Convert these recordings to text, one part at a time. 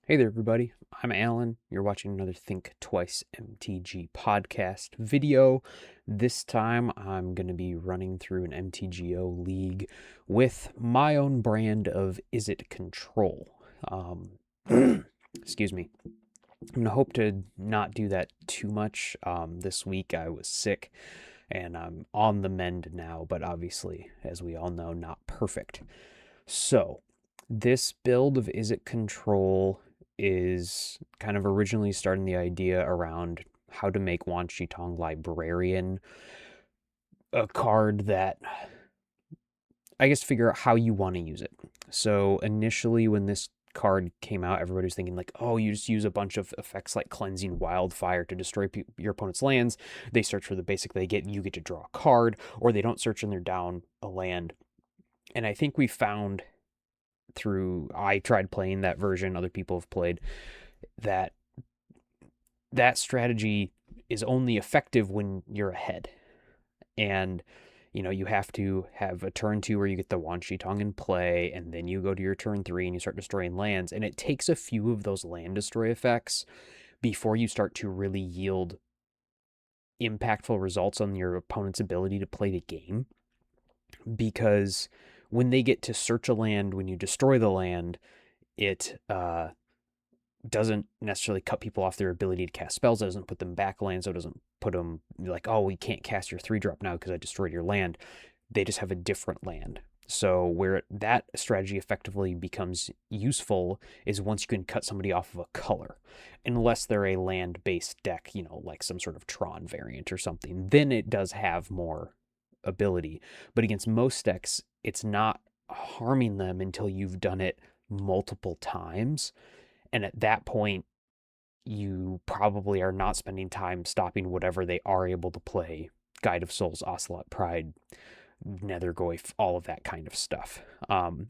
Hey there, everybody. I'm Alan. You're watching another Think Twice MTG podcast video. This time, I'm going to be running through an MTGO league with my own brand of Izzet control. Excuse me. I'm going to hope to not do that too much. This week, I was sick and I'm on the mend now, but obviously, as we all know, not perfect. So, this build of Izzet control is kind of originally starting the idea around how to make Wan Tong Librarian a card that I guess figure out how you want to use it. So initially when this card came out, everybody was thinking like, oh, you just use a bunch of effects like Cleansing Wildfire to destroy your opponent's lands. They search for the basic they get, you get to draw a card, or they don't search and they're down a land. And I think we found I tried playing that version, other people have played, that that strategy is only effective when you're ahead. And you have to have a turn 2 where you get the Wan Tong in play, and then you go to your turn 3 and you start destroying lands. And it takes a few of those land destroy effects before you start to really yield impactful results on your opponent's ability to play the game. Because when they get to search a land, when you destroy the land, it doesn't necessarily cut people off their ability to cast spells. It doesn't put them back land, so it doesn't put them like, oh, we can't cast your 3-drop now because I destroyed your land. They just have a different land. So where that strategy effectively becomes useful is once you can cut somebody off of a color, unless they're a land-based deck, like some sort of Tron variant or something. Then it does have more ability. But against most decks, it's not harming them until you've done it multiple times. And at that point, you probably are not spending time stopping whatever they are able to play. Guide of Souls, Ocelot Pride, Nethergoyf, all of that kind of stuff.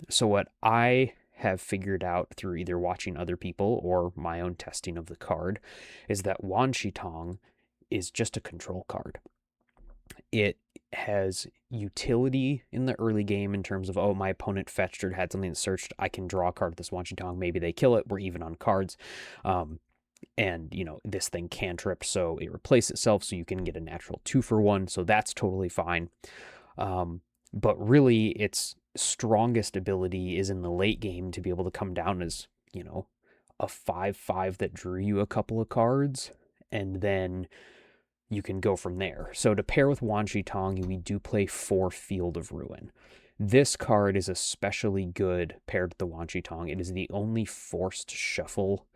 So what I have figured out through either watching other people or my own testing of the card is that Wan Tong is just a control card. It has utility in the early game in terms of, oh, my opponent fetched or had something that searched, I can draw a card with this Wan Tong, maybe they kill it, we're even on cards. And this thing cantrip, so it replaces itself, so you can get a natural 2-for-1, so that's totally fine. But really its strongest ability is in the late game to be able to come down as a 5/5 that drew you a couple of cards, and then you can go from there. So to pair with Wan Tong, we do play 4 Field of Ruin. This card is especially good paired with the Wan Tong. It is the only forced shuffle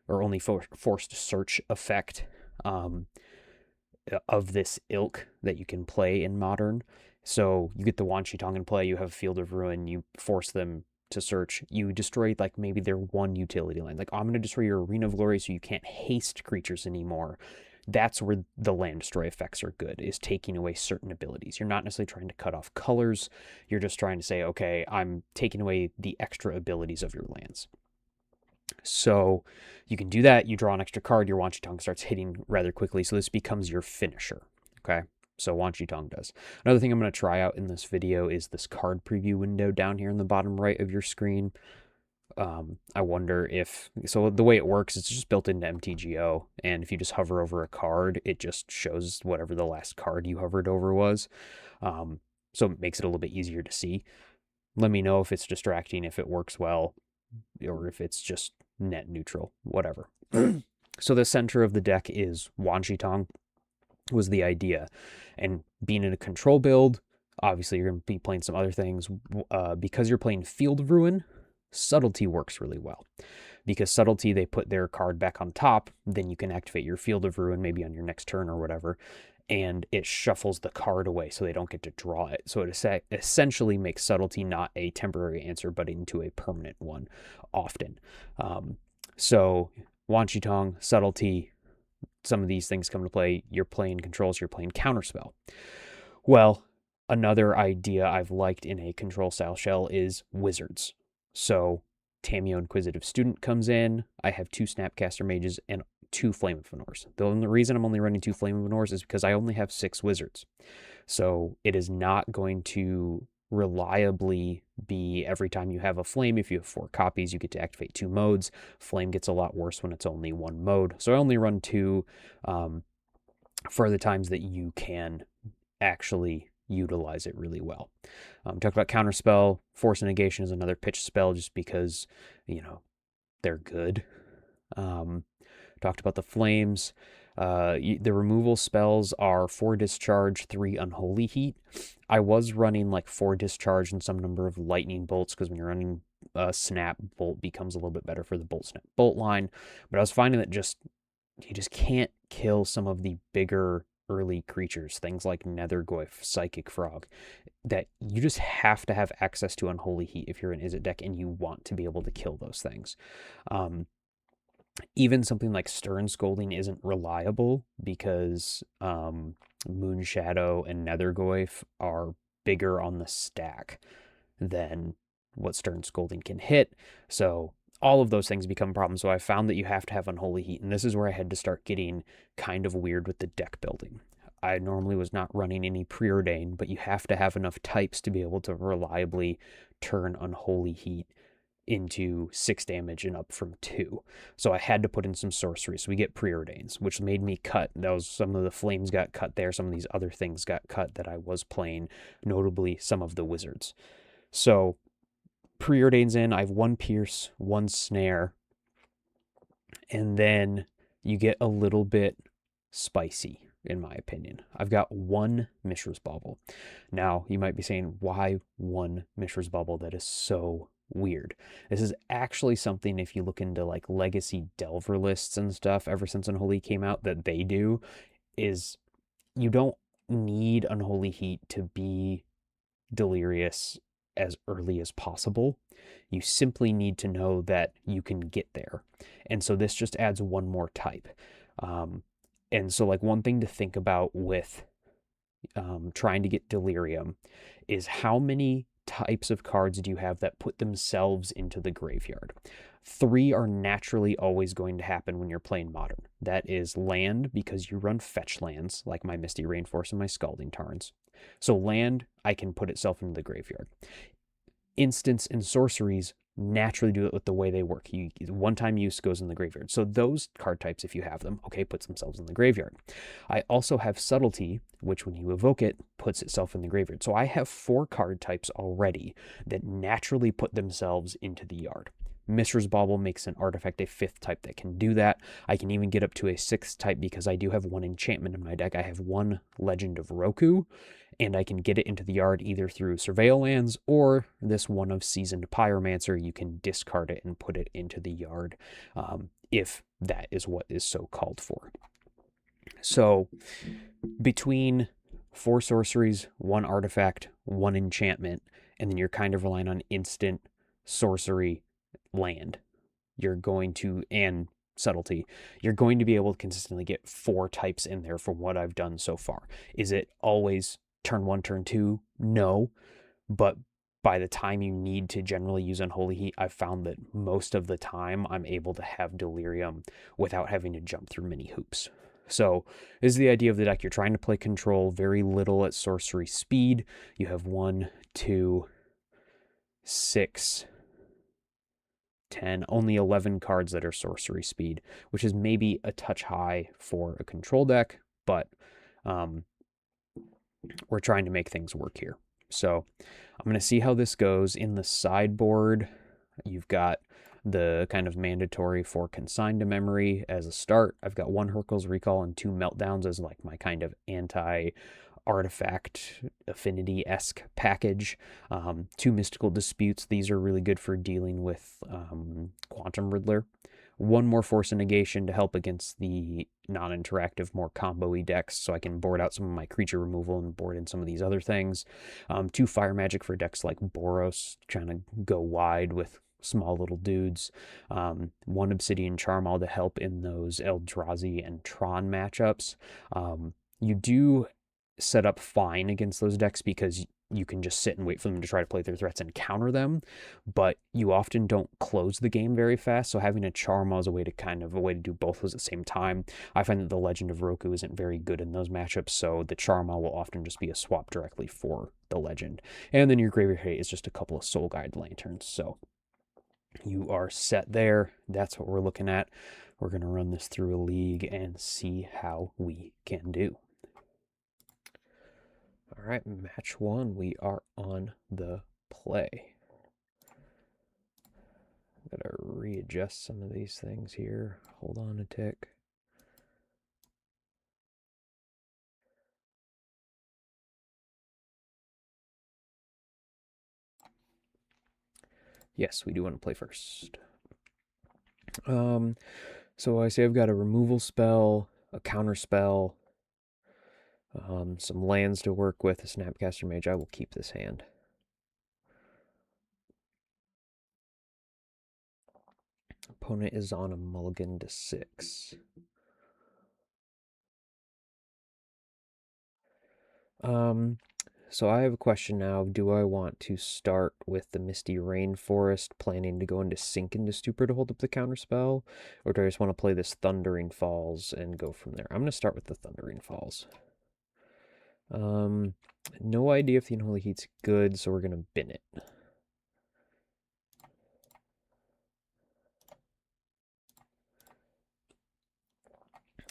or only forced search effect of this ilk that you can play in Modern. So you get the Wan Tong in play, you have Field of Ruin, you force them to search, you destroy like maybe their one utility land. Like, oh, I'm going to destroy your Arena of Glory so you can't haste creatures anymore. That's where the land destroy effects are good, is taking away certain abilities. You're not necessarily trying to cut off colors. You're just trying to say, okay, I'm taking away the extra abilities of your lands. So you can do that. You draw an extra card. Your Wan Tong starts hitting rather quickly. So this becomes your finisher. Okay. So Wan Tong does. Another thing I'm going to try out in this video is this card preview window down here in the bottom right of your screen. I wonder if, so the way it works, it's just built into MTGO, and if you just hover over a card, it just shows whatever the last card you hovered over was. So it makes it a little bit easier to see. Let me know if it's distracting, if it works well, or if it's just net neutral, whatever. So the center of the deck is Wan Tong, was the idea. And being in a control build, obviously you're going to be playing some other things. Because you're playing Field of Ruin, Subtlety works really well. Because Subtlety, they put their card back on top, then you can activate your Field of Ruin maybe on your next turn or whatever, and it shuffles the card away so they don't get to draw it. So it essentially makes Subtlety not a temporary answer, but into a permanent one often. So Wan Tong, Subtlety, some of these things come to play. You're playing controls, you're playing Counterspell. Well, another idea I've liked in a control style shell is Wizards. So Tamiyo Inquisitive Student comes in. I have 2 Snapcaster Mages and 2 Flame of Venors. The only reason I'm only running 2 Flame of Venors is because I only have 6 Wizards. So it is not going to reliably be every time you have a flame. If you have 4 copies, you get to activate 2 modes. Flame gets a lot worse when it's only 1 mode. So I only run 2 for the times that you can actually utilize it really well. Talked about Counterspell. Force Negation is another pitch spell just because, they're good. Talked about the flames. The removal spells are 4 discharge, 3 unholy heat. I was running like 4 discharge and some number of lightning bolts because when you're running snap, bolt becomes a little bit better for the bolt snap bolt line. But I was finding that you just can't kill some of the bigger early creatures, things like Nethergoyf, Psychic Frog, that you just have to have access to Unholy Heat if you're an Izzet deck and you want to be able to kill those things. Even something like Stern Scolding isn't reliable because Moon Shadow and Nethergoyf are bigger on the stack than what Stern Scolding can hit. So all of those things become problems. So I found that you have to have Unholy Heat, and this is where I had to start getting kind of weird with the deck building. I normally was not running any Preordain, but you have to have enough types to be able to reliably turn Unholy Heat into 6 damage and up from 2. So I had to put in some sorcery. So we get Preordains, which made me cut. Some of the flames got cut there. Some of these other things got cut that I was playing, notably some of the wizards. So Preordains in, I have 1 pierce, 1 snare, and then you get a little bit spicy, in my opinion. I've got 1 Mishra's Bauble. Now, you might be saying, why 1 Mishra's Bauble? That is so weird. This is actually something, if you look into like legacy delver lists and stuff, ever since Unholy came out, that they do, is you don't need Unholy Heat to be delirious as early as possible. You simply need to know that you can get there. And so this just adds 1 more type. And so like one thing to think about with trying to get delirium is how many types of cards do you have that put themselves into the graveyard? 3 are naturally always going to happen when you're playing Modern. That is land, because you run fetch lands, like my Misty Rainforest and my Scalding Tarns. So land, I can put itself into the graveyard. Instants and sorceries naturally do it with the way they work. One-time use goes in the graveyard. So those card types, if you have them, puts themselves in the graveyard. I also have Subtlety, which when you evoke it, puts itself in the graveyard. So I have 4 card types already that naturally put themselves into the yard. Mishra's Bauble makes an artifact a 5th type that can do that. I can even get up to a 6th type because I do have 1 enchantment in my deck. I have 1 Legend of Roku, and I can get it into the yard either through Surveil Lands or this one of Seasoned Pyromancer. You can discard it and put it into the yard if that is what is so called for. So between 4 sorceries, 1 artifact, 1 enchantment, and then you're kind of relying on instant sorcery land, and subtlety, you're going to be able to consistently get 4 types in there from what I've done so far. Is it always turn 1, turn 2? No, but by the time you need to generally use Unholy Heat, I've found that most of the time I'm able to have Delirium without having to jump through many hoops. So this is the idea of the deck. You're trying to play control, very little at sorcery speed. You have 1, 2, 6, 10, only 11 cards that are sorcery speed, which is maybe a touch high for a control deck, but we're trying to make things work here. So I'm going to see how this goes. In the sideboard, you've got the kind of mandatory 4 Consign to Memory as a start. I've got 1 Hurkyl's Recall and 2 Meltdowns as like my kind of anti-artifact affinity-esque package. 2 Mystical Disputes. These are really good for dealing with Quantum Riddler. 1 more Force and Negation to help against the non-interactive, more combo-y decks, so I can board out some of my creature removal and board in some of these other things. 2 Fire Magic for decks like Boros, trying to go wide with small little dudes. 1 Obsidian Charmal to help in those Eldrazi and Tron matchups. You do set up fine against those decks because you can just sit and wait for them to try to play their threats and counter them, but you often don't close the game very fast. So having a Charma is a way to do both those at the same time. I find that the Legend of Roku isn't very good in those matchups, so the Charma will often just be a swap directly for the Legend. And then your Graveyard Hate is just a couple of Soul Guide Lanterns. So you are set there. That's what we're looking at. We're going to run this through a league and see how we can do. All right, match one, we are on the play. I'm going to readjust some of these things here. Hold on a tick. Yes, we do want to play first. So I say I've got a removal spell, a counter spell, some lands to work with, a Snapcaster Mage. I will keep this hand. Opponent is on a mulligan to 6. So I have a question now. Do I want to start with the Misty Rainforest, planning to go into Sink into Stupor to hold up the counterspell? Or do I just want to play this Thundering Falls and go from there? I'm going to start with the Thundering Falls. No idea if the Unholy Heat's good, so we're going to bin it.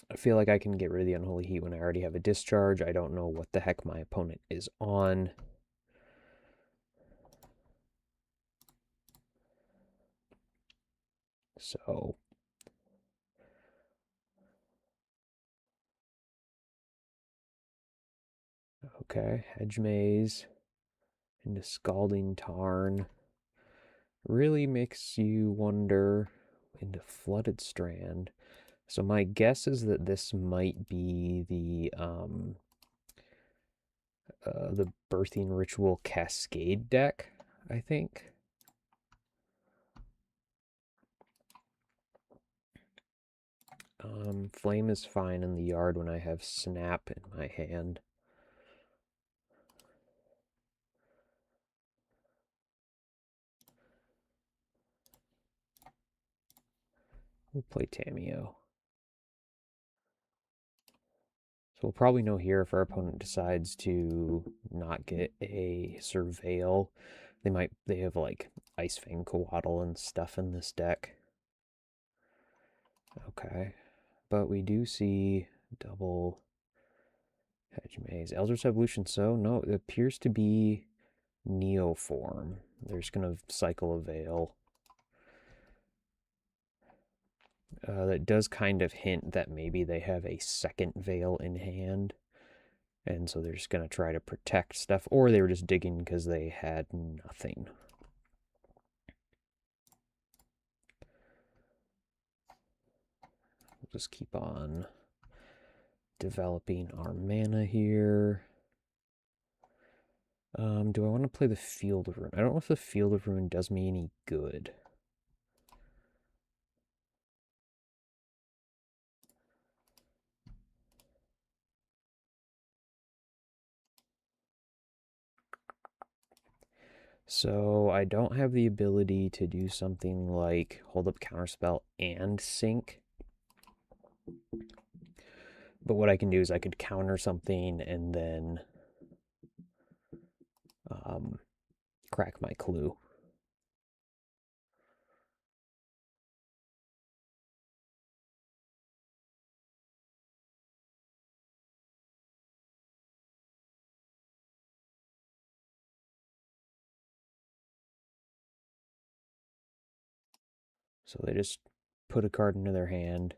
I feel like I can get rid of the Unholy Heat when I already have a discharge. I don't know what the heck my opponent is on. So, okay, Hedge Maze into Scalding Tarn. Really makes you wonder into Flooded Strand. So my guess is that this might be the Birthing Ritual Cascade deck, I think. Flame is fine in the yard when I have Snap in my hand. We'll play Tamiyo. So we'll probably know here if our opponent decides to not get a Surveil. They have like Ice Fang Coatl and stuff in this deck. Okay. But we do see double Hedge Maze. Eldritch Evolution, so no, it appears to be Neoform. They're just going to cycle a Veil. That does kind of hint that maybe they have a second Veil in hand. And so they're just going to try to protect stuff. Or they were just digging because they had nothing. We'll just keep on developing our mana here. Do I want to play the Field of Ruin? I don't know if the Field of Ruin does me any good. So I don't have the ability to do something like hold up counterspell and sink. But what I can do is I could counter something and then crack my clue. So they just put a card into their hand.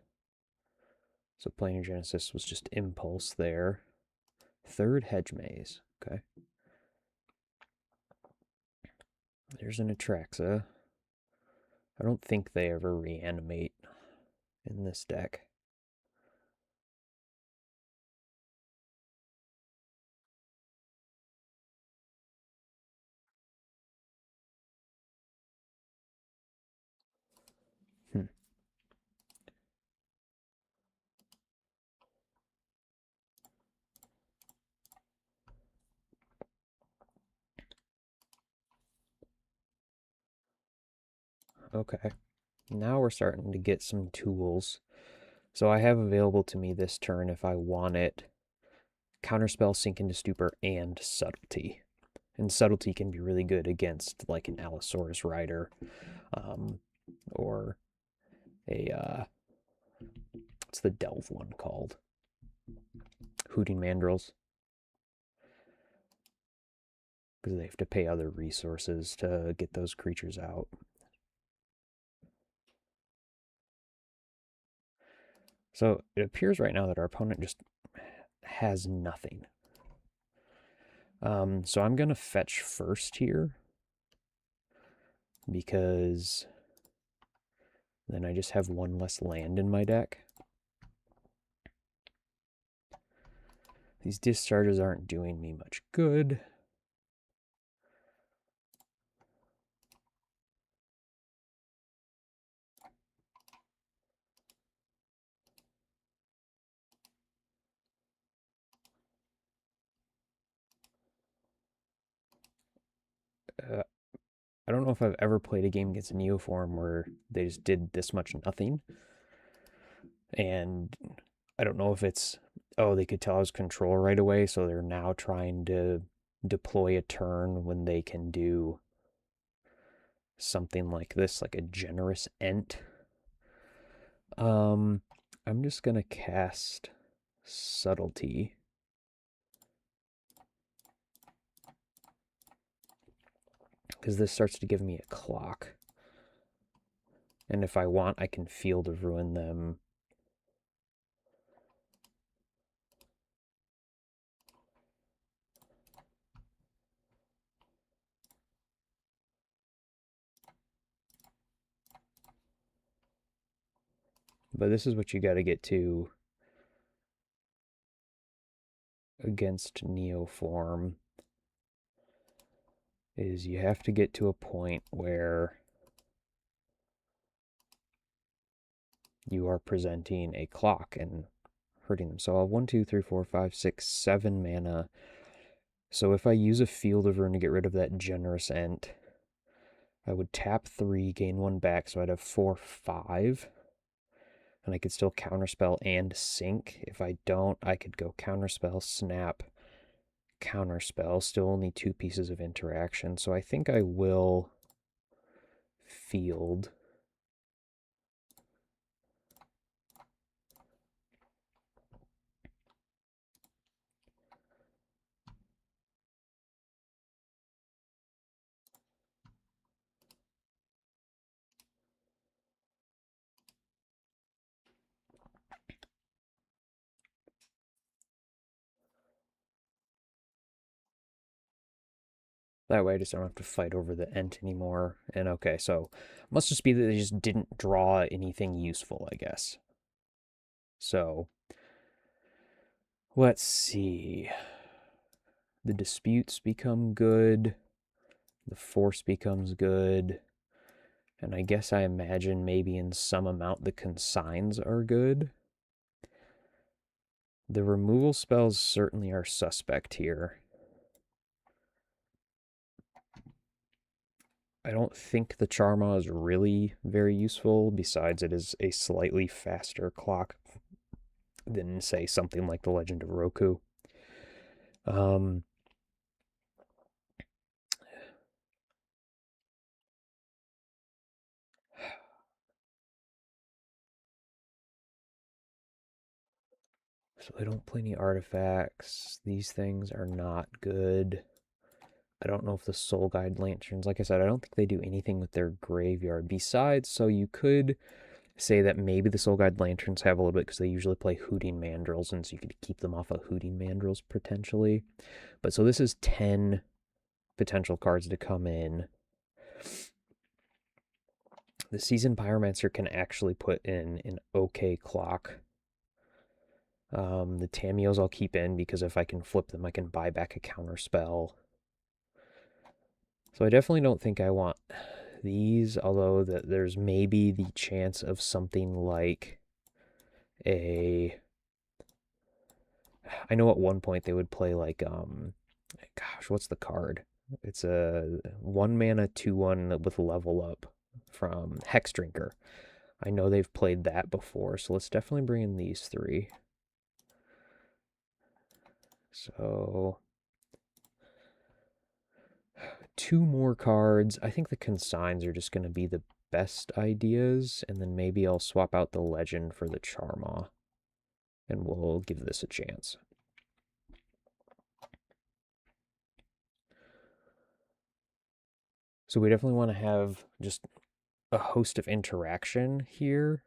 So Planar Genesis was just impulse there. Third Hedge Maze. Okay. There's an Atraxa. I don't think they ever reanimate in this deck. Okay. Now we're starting to get some tools. So I have available to me this turn, if I want it, Counterspell, Sink into Stupor, and Subtlety. And Subtlety can be really good against like an Allosaurus Rider, or a what's the Delve one called? Hooting Mandrills, because they have to pay other resources to get those creatures out. So it appears right now that our opponent just has nothing. So I'm going to fetch first here, because then I just have one less land in my deck. These discharges aren't doing me much good. I don't know if I've ever played a game against a Neoform where they just did this much nothing. And I don't know if it's, oh, they could tell I was control right away, so they're now trying to deploy a turn when they can do something like this, like a generous Ent. I'm just gonna cast Subtlety. Because this starts to give me a clock. And if I want, I can Field of Ruin them. But this is what you got to get to against Neoform, is you have to get to a point where you are presenting a clock and hurting them. So I'll have 1, 2, 3, 4, 5, 6, 7 mana. So if I use a Field of Ruin to get rid of that generous Ent, I would tap 3, gain 1 back, so I'd have 4, 5. And I could still Counterspell and Sink. If I don't, I could go Counterspell, Snap, Counterspell. Still only 2 pieces of interaction. So I think I will Field. That way I just don't have to fight over the Ent anymore. And okay, so must just be that they just didn't draw anything useful, I guess. So let's see. The disputes become good. The force becomes good. And I guess I imagine maybe in some amount the consigns are good. The removal spells certainly are suspect here. I don't think the Charma is really very useful, besides it is a slightly faster clock than, say, something like the Legend of Roku. So I don't play any artifacts. These things are not good. I don't know if the Soul Guide Lanterns, like I said, I don't think they do anything with their graveyard besides, so you could say that maybe the Soul Guide Lanterns have a little bit because they usually play Hooting Mandrills, and so you could keep them off of Hooting Mandrills potentially. But so this is 10 potential cards to come in. The Seasoned Pyromancer can actually put in an okay clock. The Tamios I'll keep in because if I can flip them, I can buy back a counter spell. So I definitely don't think I want these, although there's maybe the chance of something like a... I know at one point they would play like, gosh, what's the card? It's a 1 mana 2/1 with level up. from Hex Drinker. I know they've played that before, so let's definitely bring in these three. So 2 more cards. I think the consigns are just going to be the best ideas, and then maybe I'll swap out the legend for the Charmaw, and we'll give this a chance. So we definitely want to have just a host of interaction here.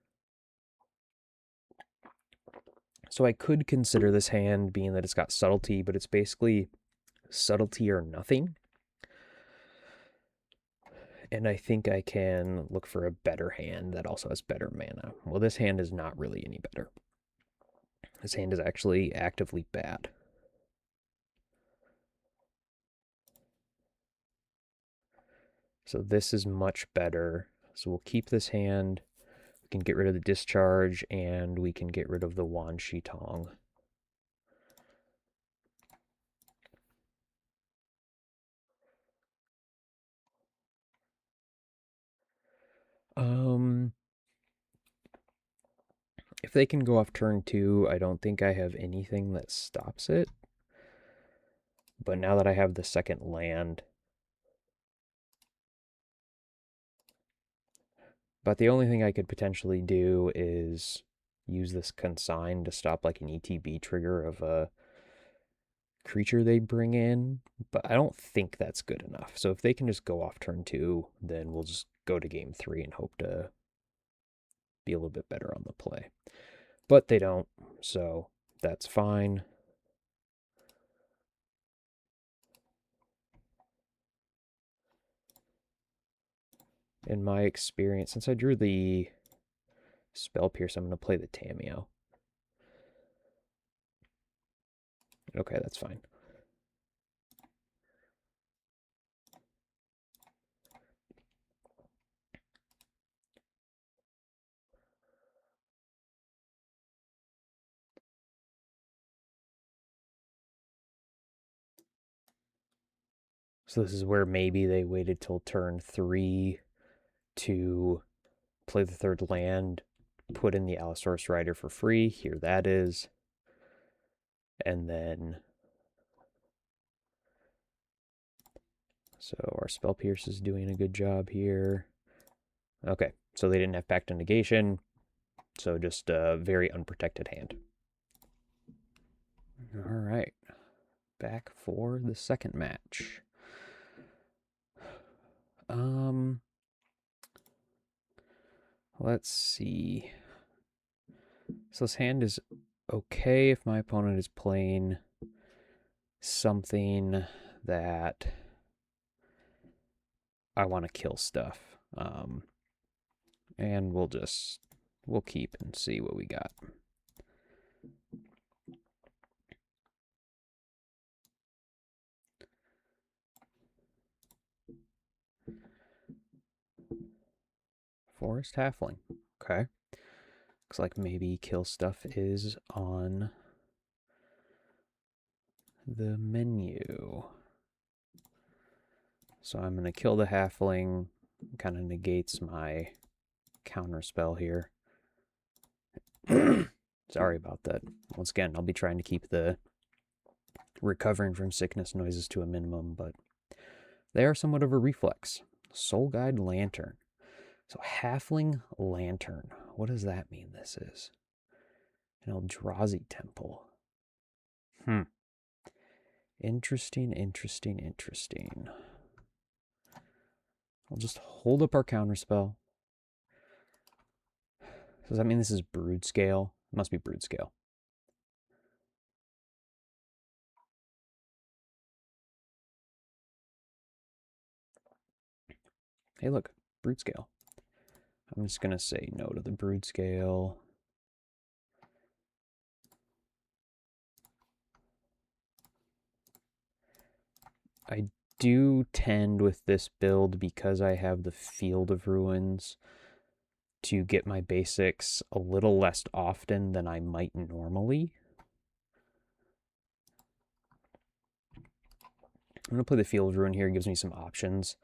So I could consider this hand being that it's got subtlety, but it's basically subtlety or nothing. And I think I can look for a better hand that also has better mana. Well, this hand is not really any better. This hand is actually actively bad. So this is much better. So we'll keep this hand. We can get rid of the discharge, and we can get rid of the Wan Shi Tong. If they can go off turn 2, I don't think I have anything that stops it. But now that I have the second land, but the only thing I could potentially do is use this consign to stop like an ETB trigger of a creature they bring in, but I don't think that's good enough. So if they can just go off turn 2, then we'll just go to game 3 and hope to be a little bit better on the play. But they don't, so that's fine. In my experience, since I drew the Spell Pierce, I'm going to play the Tamiyo. Okay, that's fine. So this is where maybe they waited till turn 3 to play the third land, put in the Allosaurus Rider for free. Here that is. And then, so our Spell Pierce is doing a good job here. Okay, so they didn't have Pact of Negation, so just a very unprotected hand. All right, back for the second match. Let's see. So this hand is okay if my opponent is playing something that I want to kill stuff. And we'll keep and see what we got. Forest Halfling. Okay. Looks like maybe kill stuff is on the menu. So I'm going to kill the Halfling. Kind of negates my counter spell here. Sorry about that. Once again, I'll be trying to keep the recovering from sickness noises to a minimum, but they are somewhat of a reflex. Soul Guide Lantern. So Halfling Lantern. What does that mean this is? An Eldrazi Temple. Interesting, interesting, interesting. I'll just hold up our counterspell. Does that mean this is Brood Scale? It must be Brood Scale. Hey, look, Brood Scale. I'm just going to say no to the Brood Scale. I do tend with this build, because I have the Field of Ruins, to get my basics a little less often than I might normally. I'm going to play the Field of Ruin here. It gives me some options.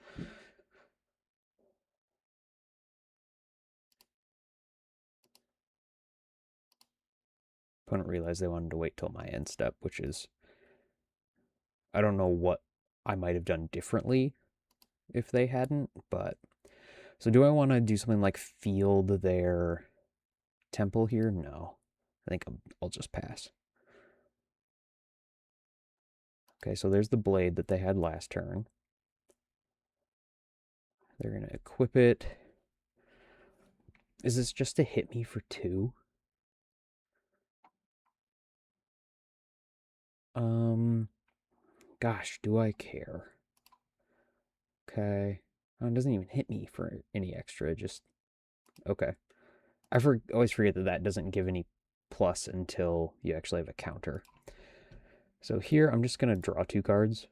Opponent realized they wanted to wait till my end step, which is, I don't know what I might have done differently if they hadn't, but so do I want to do something like field their temple here? No. I think I'll just pass. Okay, so there's the blade that they had last turn. They're going to equip it. Is this just to hit me for 2? Gosh, do I care? Okay. Oh, it doesn't even hit me for any extra, just... Okay. I always forget that that doesn't give any plus until you actually have a counter. So here, I'm just going to draw 2 cards.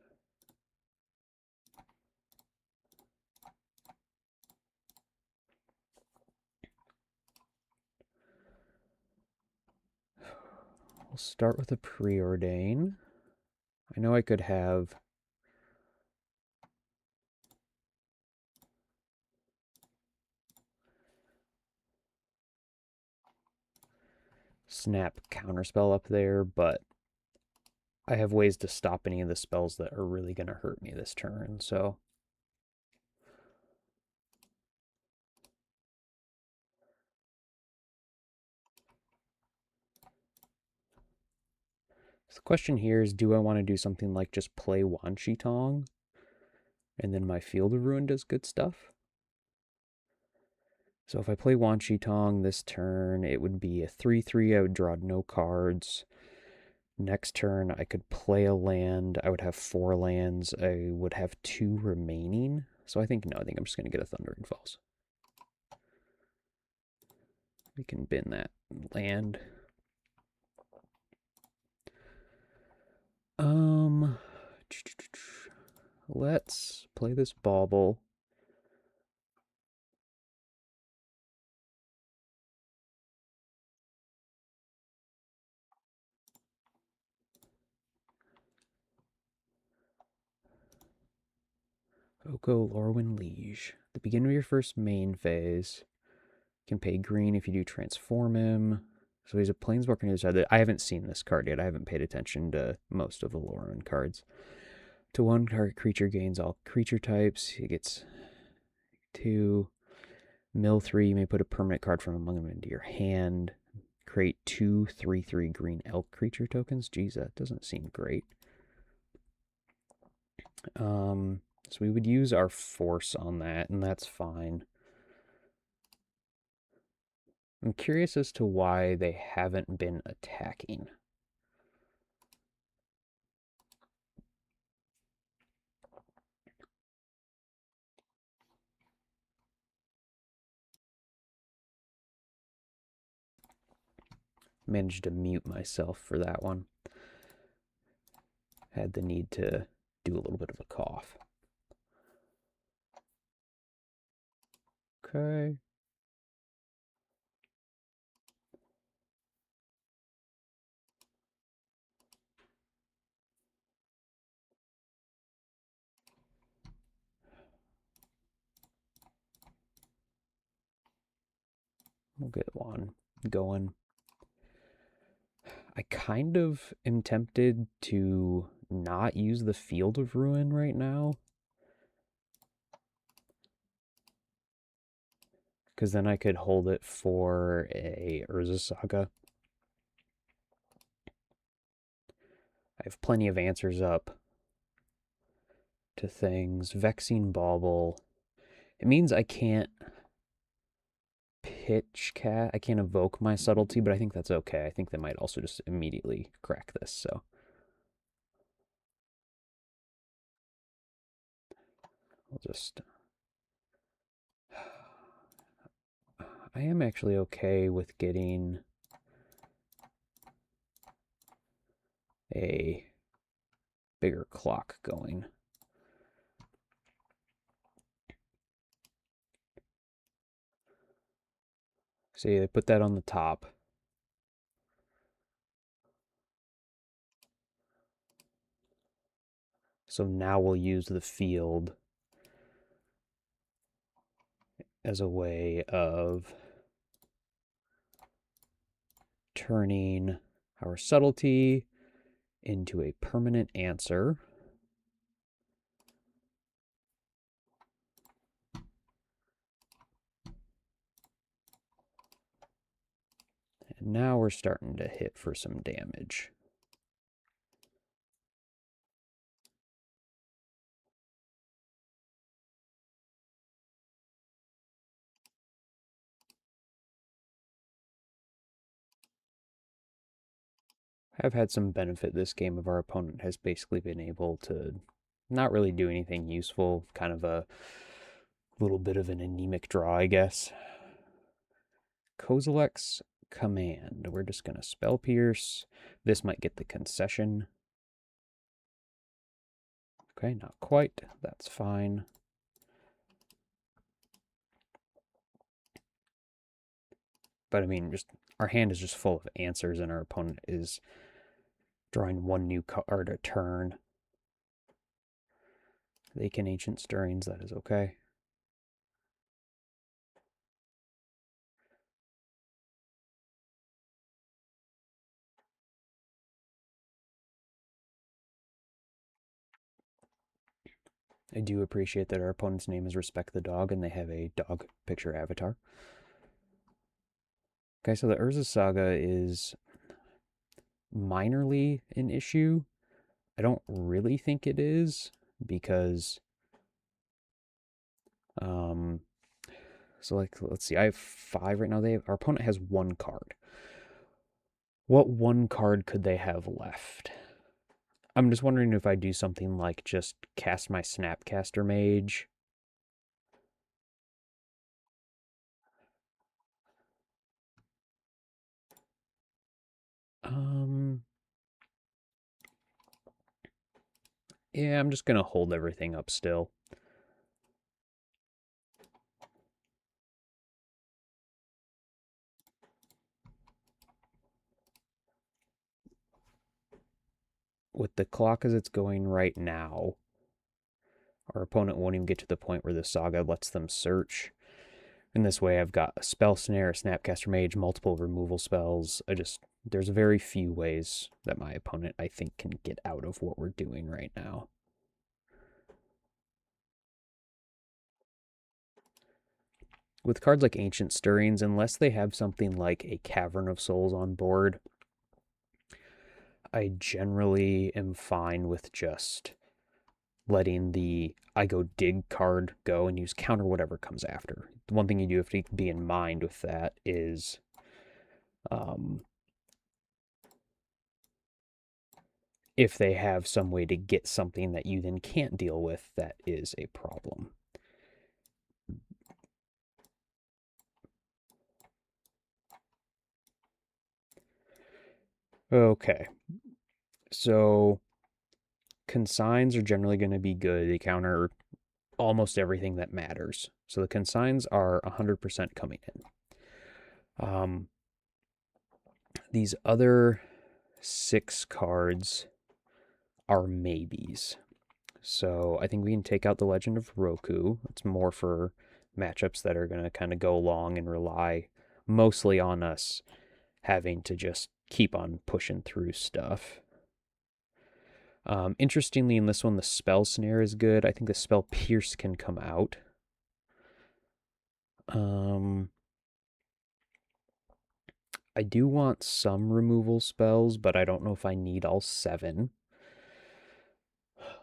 We'll start with a preordain. I know I could have... snap counterspell up there, but I have ways to stop any of the spells that are really going to hurt me this turn, so... So the question here is, do I want to do something like just play Wan Shi Tong, and then my Field of Ruin does good stuff? So if I play Wan Shi Tong this turn, it would be a 3/3. I would draw no cards. Next turn, I could play a land. I would have 4 lands. I would have 2 remaining. So I think, no, I think I'm just going to get a Thundering Falls. We can bin that land. Let's play this bauble. Oko Lorwyn Liege. At the beginning of your first main phase, you can pay green if you do transform him. So he's a Planeswalker on the other side. I haven't seen this card yet. I haven't paid attention to most of the Lorwyn cards. To 1 target creature gains all creature types. He gets 2. Mill 3, you may put a permanent card from among them into your hand. Create 2 3/3 green elk creature tokens. Geez, that doesn't seem great. So we would use our force on that, and that's fine. I'm curious as to why they haven't been attacking. Managed to mute myself for that one. Had the need to do a little bit of a cough. Okay. We'll get one going. I kind of am tempted to not use the Field of Ruin right now, because then I could hold it for a Urza Saga. I have plenty of answers up to things. Vexing Bauble. It means I can't pitch cat. I can't evoke my subtlety, but I think that's okay. I think they might also just immediately crack this, so. I'll just... I am actually okay with getting a bigger clock going. See, they put that on the top. So now we'll use the field as a way of turning our subtlety into a permanent answer. And now we're starting to hit for some damage. I've had some benefit this game of our opponent has basically been able to not really do anything useful, kind of a little bit of an anemic draw, I guess. Kozilek's Command. We're just going to Spell Pierce. This might get the concession. Okay, not quite. That's fine. But I mean, just our hand is just full of answers, and our opponent is drawing one new card a turn. They can Ancient Stirrings, that is okay. I do appreciate that our opponent's name is Respect the Dog, and they have a dog picture avatar. Okay, so the Urza Saga is minorly an issue. I don't really think it is, because so like, let's see, I have 5 right now. Our opponent has 1 card. What 1 card could they have left? I'm just wondering if I do something like just cast my Snapcaster Mage. Yeah, I'm just gonna hold everything up still. With the clock as it's going right now, our opponent won't even get to the point where the Saga lets them search. In this way, I've got a Spell Snare, a Snapcaster Mage, multiple removal spells. There's very few ways that my opponent, I think, can get out of what we're doing right now. With cards like Ancient Stirrings, unless they have something like a Cavern of Souls on board, I generally am fine with just letting the I go dig card go and use counter whatever comes after. The one thing you do have to be in mind with that is if they have some way to get something that you then can't deal with, that is a problem. Okay. So consigns are generally going to be good. They counter almost everything that matters. So the consigns are 100% coming in. These other 6 cards are maybes. So I think we can take out the Legend of Roku. It's more for matchups that are going to kind of go long and rely mostly on us having to just keep on pushing through stuff. Interestingly, in this one, the Spell Snare is good. I think the Spell Pierce can come out. I do want some removal spells, but I don't know if I need all 7.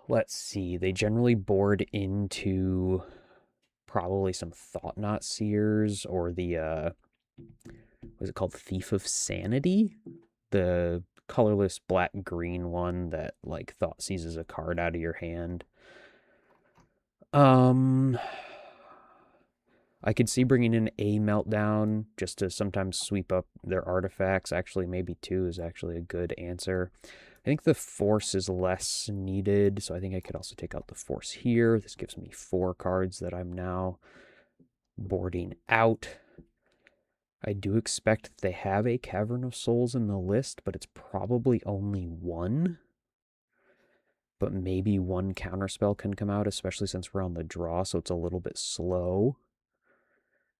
Let's see. They generally board into probably some Thought-Knot Seers or the, what is it called? Thief of Sanity? The colorless black-green one that, like, Thought seizes a card out of your hand. I could see bringing in a Meltdown just to sometimes sweep up their artifacts. Actually, maybe 2 is actually a good answer. I think the Force is less needed, so I think I could also take out the Force here. This gives me 4 cards that I'm now boarding out. I do expect that they have a Cavern of Souls in the list, but it's probably only 1. But maybe 1 counterspell can come out, especially since we're on the draw, so it's a little bit slow,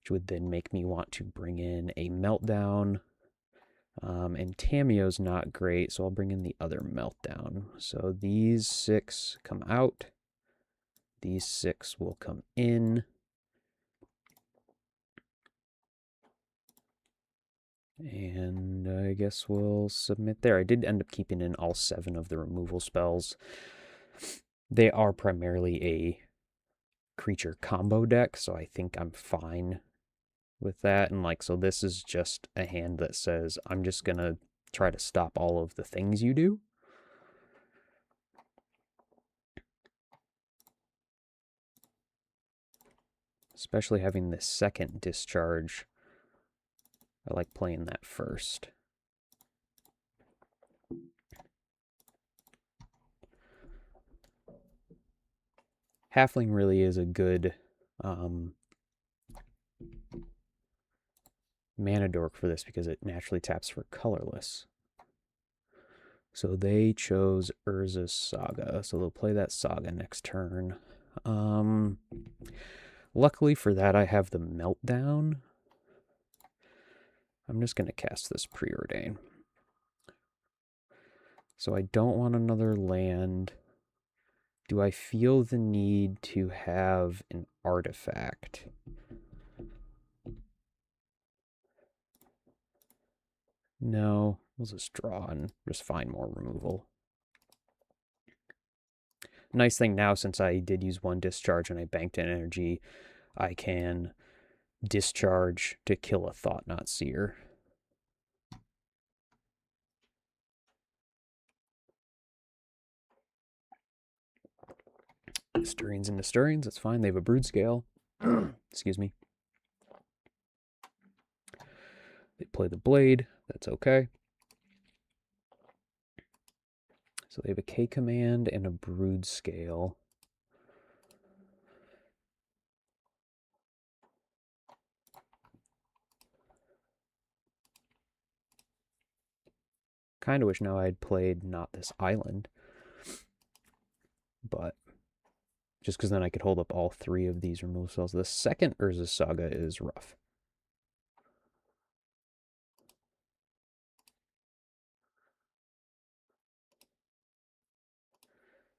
which would then make me want to bring in a Meltdown. And Tamiyo's not great, so I'll bring in the other Meltdown. So these 6 come out. These 6 will come in. And I guess we'll submit there. I did end up keeping in all 7 of the removal spells. They are primarily a creature combo deck, so I think I'm fine with that. And like, so this is just a hand that says, I'm just going to try to stop all of the things you do. Especially having this second discharge. I like playing that first. Halfling really is a good mana dork for this because it naturally taps for colorless. So they chose Urza's Saga, so they'll play that Saga next turn. Luckily for that, I have the Meltdown. I'm just going to cast this Preordain. So I don't want another land. Do I feel the need to have an artifact? No, we'll just draw and just find more removal. Nice thing now, since I did use 1 discharge and I banked an energy, I can discharge to kill a Thought-Knot Seer. Stirrings into Stirrings, that's fine. They have a Brood Scale. Excuse me. They play the Blade, that's okay. So they have a K command and a Brood Scale. Kind of wish now I had played not this island, but just because then I could hold up all 3 of these removal spells. The second Urza's Saga is rough.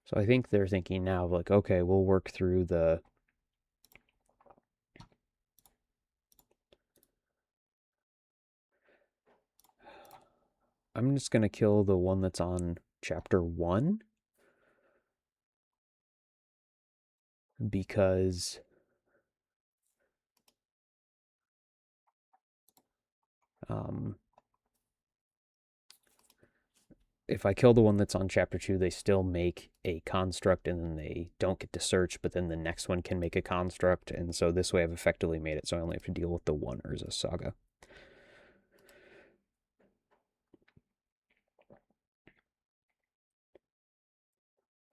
So I think they're thinking now, like, okay, we'll work through the... I'm just going to kill the one that's on chapter 1. Because... if I kill the one that's on chapter 2, they still make a construct and then they don't get to search, but then the next one can make a construct. And so this way I've effectively made it so I only have to deal with the one Urza's Saga.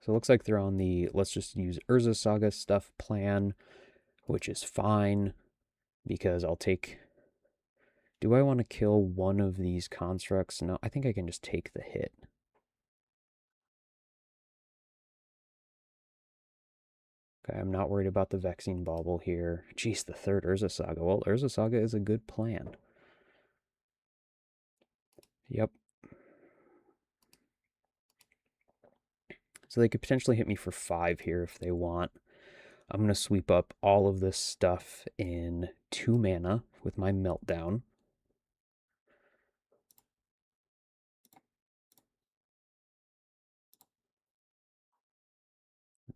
So it looks like they're on the let's just use Urza's Saga stuff plan, which is fine because I'll take... Do I want to kill one of these constructs? No, I think I can just take the hit. Okay, I'm not worried about the Vexing Bauble here. Jeez, the third Urza Saga. Well, Urza Saga is a good plan. Yep. So they could potentially hit me for 5 here if they want. I'm going to sweep up all of this stuff in 2 mana with my Meltdown.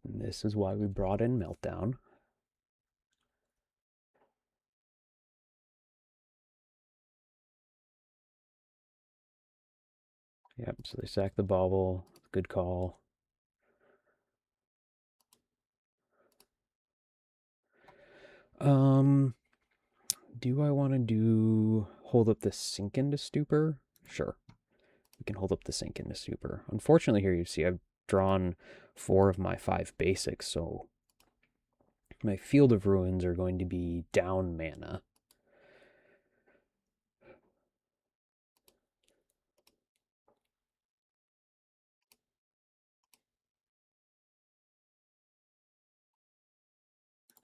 And this is why we brought in Meltdown. Yep, so they sack the Bauble. Good call. Do I want to hold up the Sink into Stupor? Sure. We can hold up the Sink into Stupor. Unfortunately here you see I've drawn 4 of my 5 basics, so my Field of Ruins are going to be down mana.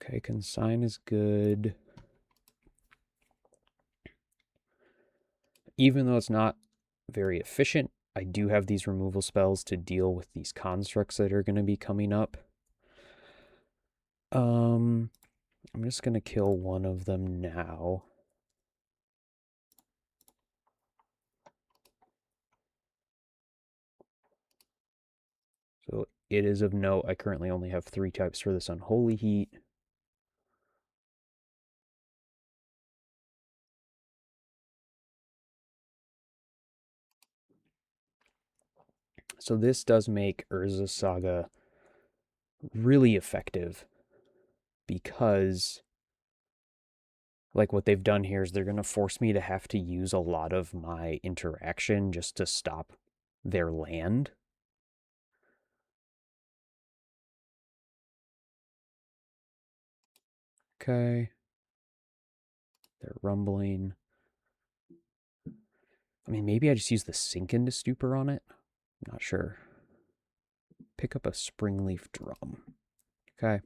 Okay, Consign is good. Even though it's not very efficient, I do have these removal spells to deal with these constructs that are going to be coming up. I'm just going to kill one of them now. So it is of note, I currently only have 3 types for this Unholy Heat. So this does make Urza Saga really effective because like what they've done here is they're going to force me to have to use a lot of my interaction just to stop their land. Okay. They're rumbling. I mean, maybe I just use the Sink into Stupor on it. I'm not sure. Pick up a Springleaf Drum. Okay.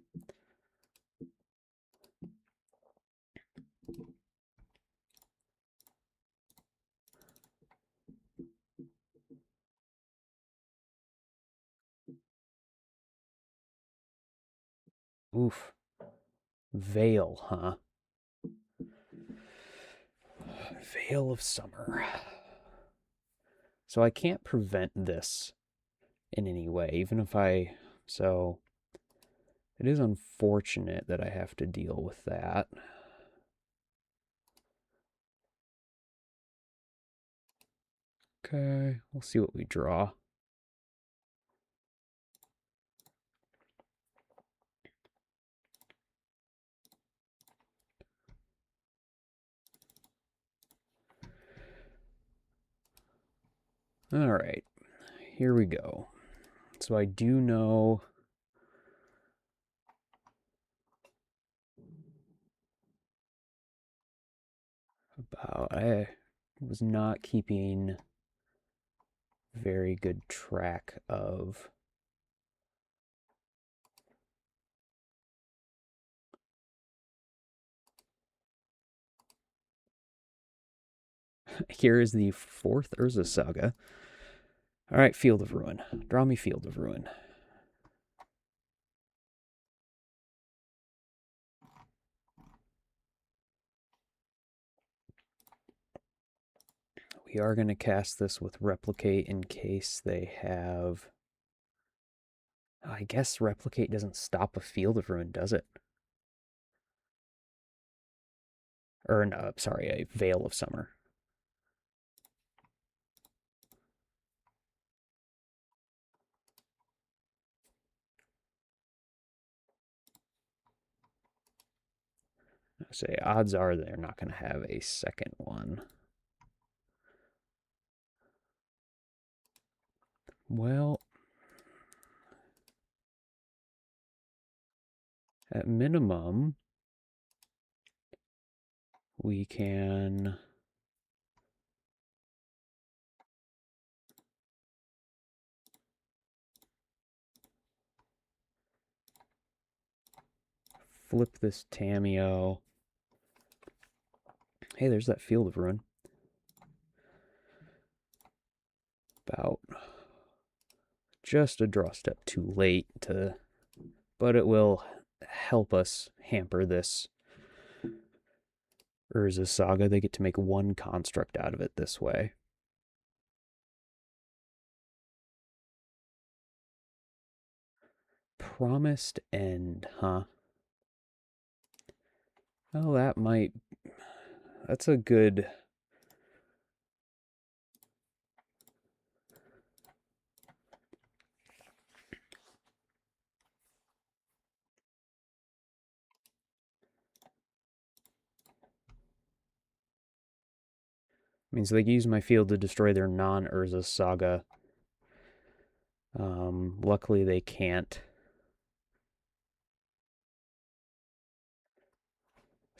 Oof. Veil, huh? Veil of Summer. So I can't prevent this in any way, even if I... So it is unfortunate that I have to deal with that. Okay, we'll see what we draw. All right, here we go. So I do know about... I was not keeping very good track of... Here is the 4th Urza Saga. All right, Field of Ruin. Draw me Field of Ruin. We are going to cast this with Replicate in case they have... I guess Replicate doesn't stop a Field of Ruin, does it? Or, no, sorry, a Veil of Summer. I say odds are they're not going to have a second one. Well, at minimum, we can flip this Tamiyo. Hey, there's that Field of Ruin. About just a draw step too late to, but it will help us hamper this Urza Saga. They get to make 1 construct out of it this way. Promised End, huh? Oh, that might... That's a good... Means they can use my field to destroy their non-Urza Saga. Luckily, they can't.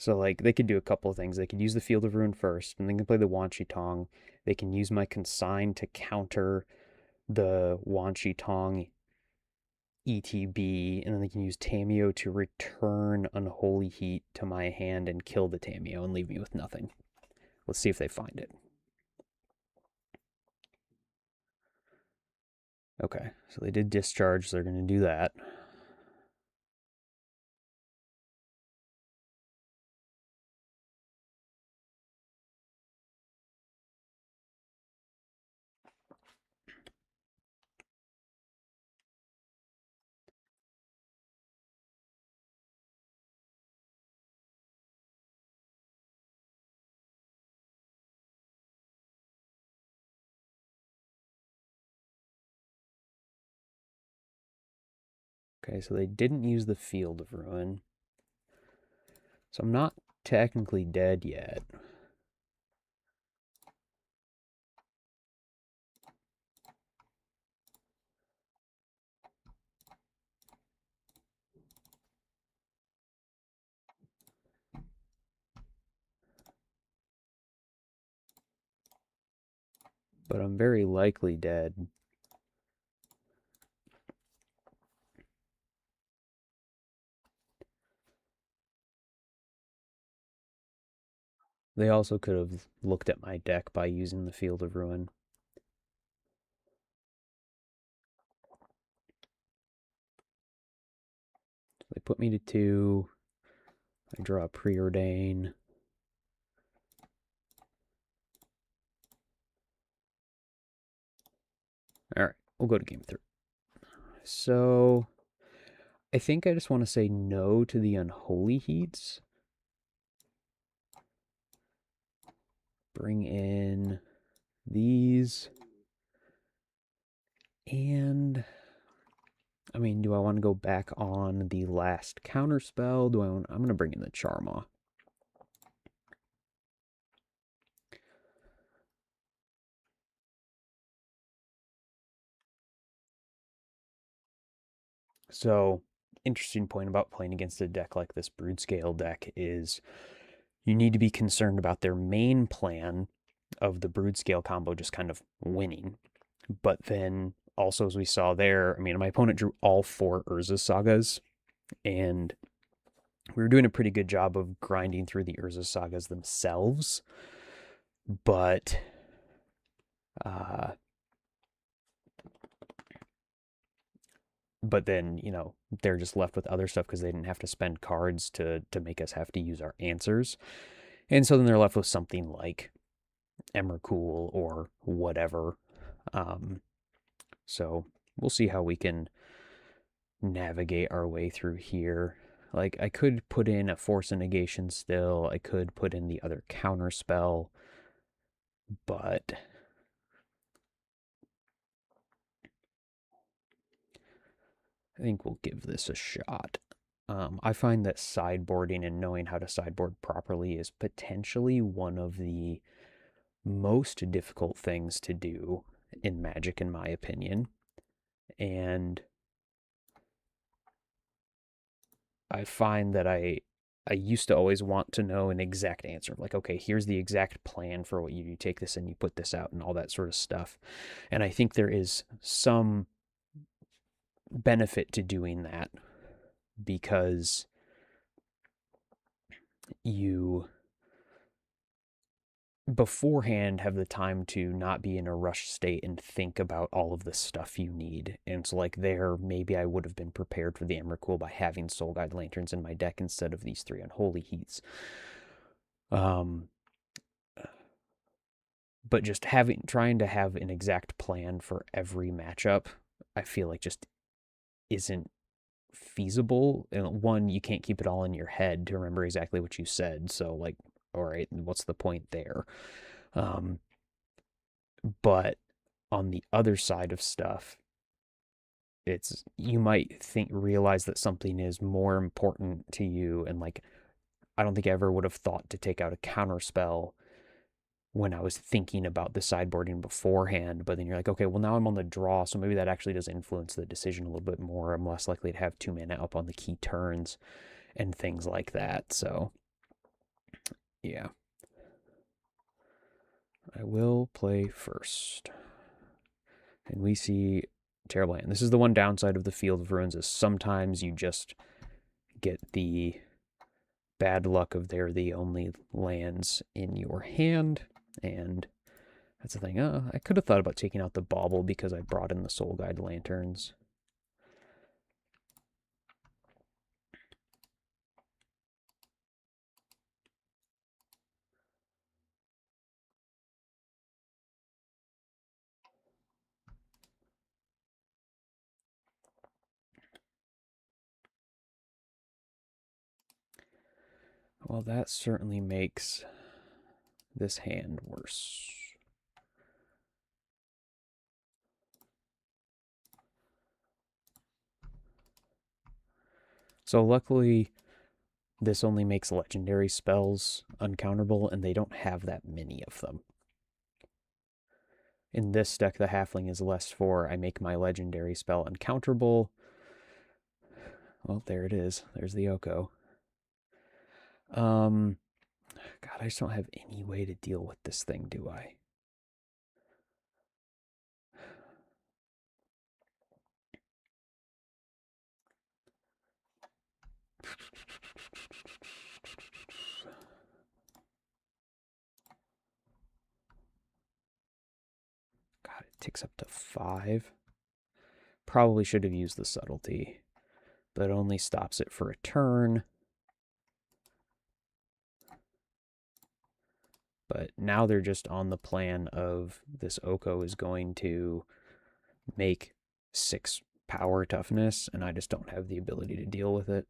So, like, they could do a couple of things. They could use the Field of Ruin first, and they can play the Wan Shi Tong. They can use my Consign to counter the Wan Shi Tong ETB, and then they can use Tamiyo to return Unholy Heat to my hand and kill the Tamiyo and leave me with nothing. Let's see if they find it. Okay, so they did discharge, so they're going to do that. Okay, so they didn't use the Field of Ruin. So I'm not technically dead yet. But I'm very likely dead. They also could have looked at my deck by using the Field of Ruin. They put me to 2. I draw a Preordain. Alright, we'll go to game 3. So, I think I just want to say no to the Unholy Heats. Bring in these. And, I mean, do I want to go back on the last counterspell? I'm going to bring in the Charmaw. So, interesting point about playing against a deck like this Broodscale deck is you need to be concerned about their main plan of the Broodscale combo just kind of winning. But then also, as we saw there, I mean, my opponent drew all 4 Urza Sagas, and we were doing a pretty good job of grinding through the Urza Sagas themselves. But then, you know, they're just left with other stuff because they didn't have to spend cards to make us have to use our answers. And so then they're left with something like Emrakul or whatever. So we'll see how we can navigate our way through here. Like, I could put in a Force of Negation still. I could put in the other counter spell. But I think we'll give this a shot. I find that sideboarding and knowing how to sideboard properly is potentially one of the most difficult things to do in Magic, in my opinion. And I find that I used to always want to know an exact answer. Like, okay, here's the exact plan for what you take this and you put this out and all that sort of stuff. And I think there is some benefit to doing that because you beforehand have the time to not be in a rush state and think about all of the stuff you need. And so, like, there, maybe I would have been prepared for the Emrakul by having Soul Guide Lanterns in my deck instead of these 3 Unholy Heats. But just trying to have an exact plan for every matchup, I feel like just isn't feasible. And one, you can't keep it all in your head to remember exactly what you said. So, like, all right, what's the point there? But on the other side of stuff, it's you might realize that something is more important to you, and like I don't think I ever would have thought to take out a counter spell when I was thinking about the sideboarding beforehand. But then you're like, okay, well, now I'm on the draw, so maybe that actually does influence the decision a little bit more. I'm less likely to have 2 mana up on the key turns and things like that. So yeah, I will play first. And we see terrible hand. This is the one downside of the Field of Ruins is sometimes you just get the bad luck of they're the only lands in your hand, and That's the thing. I could have thought about taking out the bauble because I brought in the Soul Guide lanterns. Well, that certainly makes this hand worse. So luckily, this only makes legendary spells uncounterable, and they don't have that many of them. In this deck, the Halfling is less 4. I make my legendary spell uncounterable. Well, there it is. There's the Oko. God, I just don't have any way to deal with this thing, do I? God, it ticks up to 5. Probably should have used the subtlety, but it only stops it for a turn. But now they're just on the plan of this Oko is going to make 6 power toughness, and I just don't have the ability to deal with it.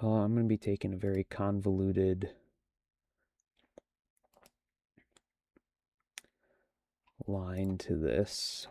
Well, I'm going to be taking a very convoluted line to this.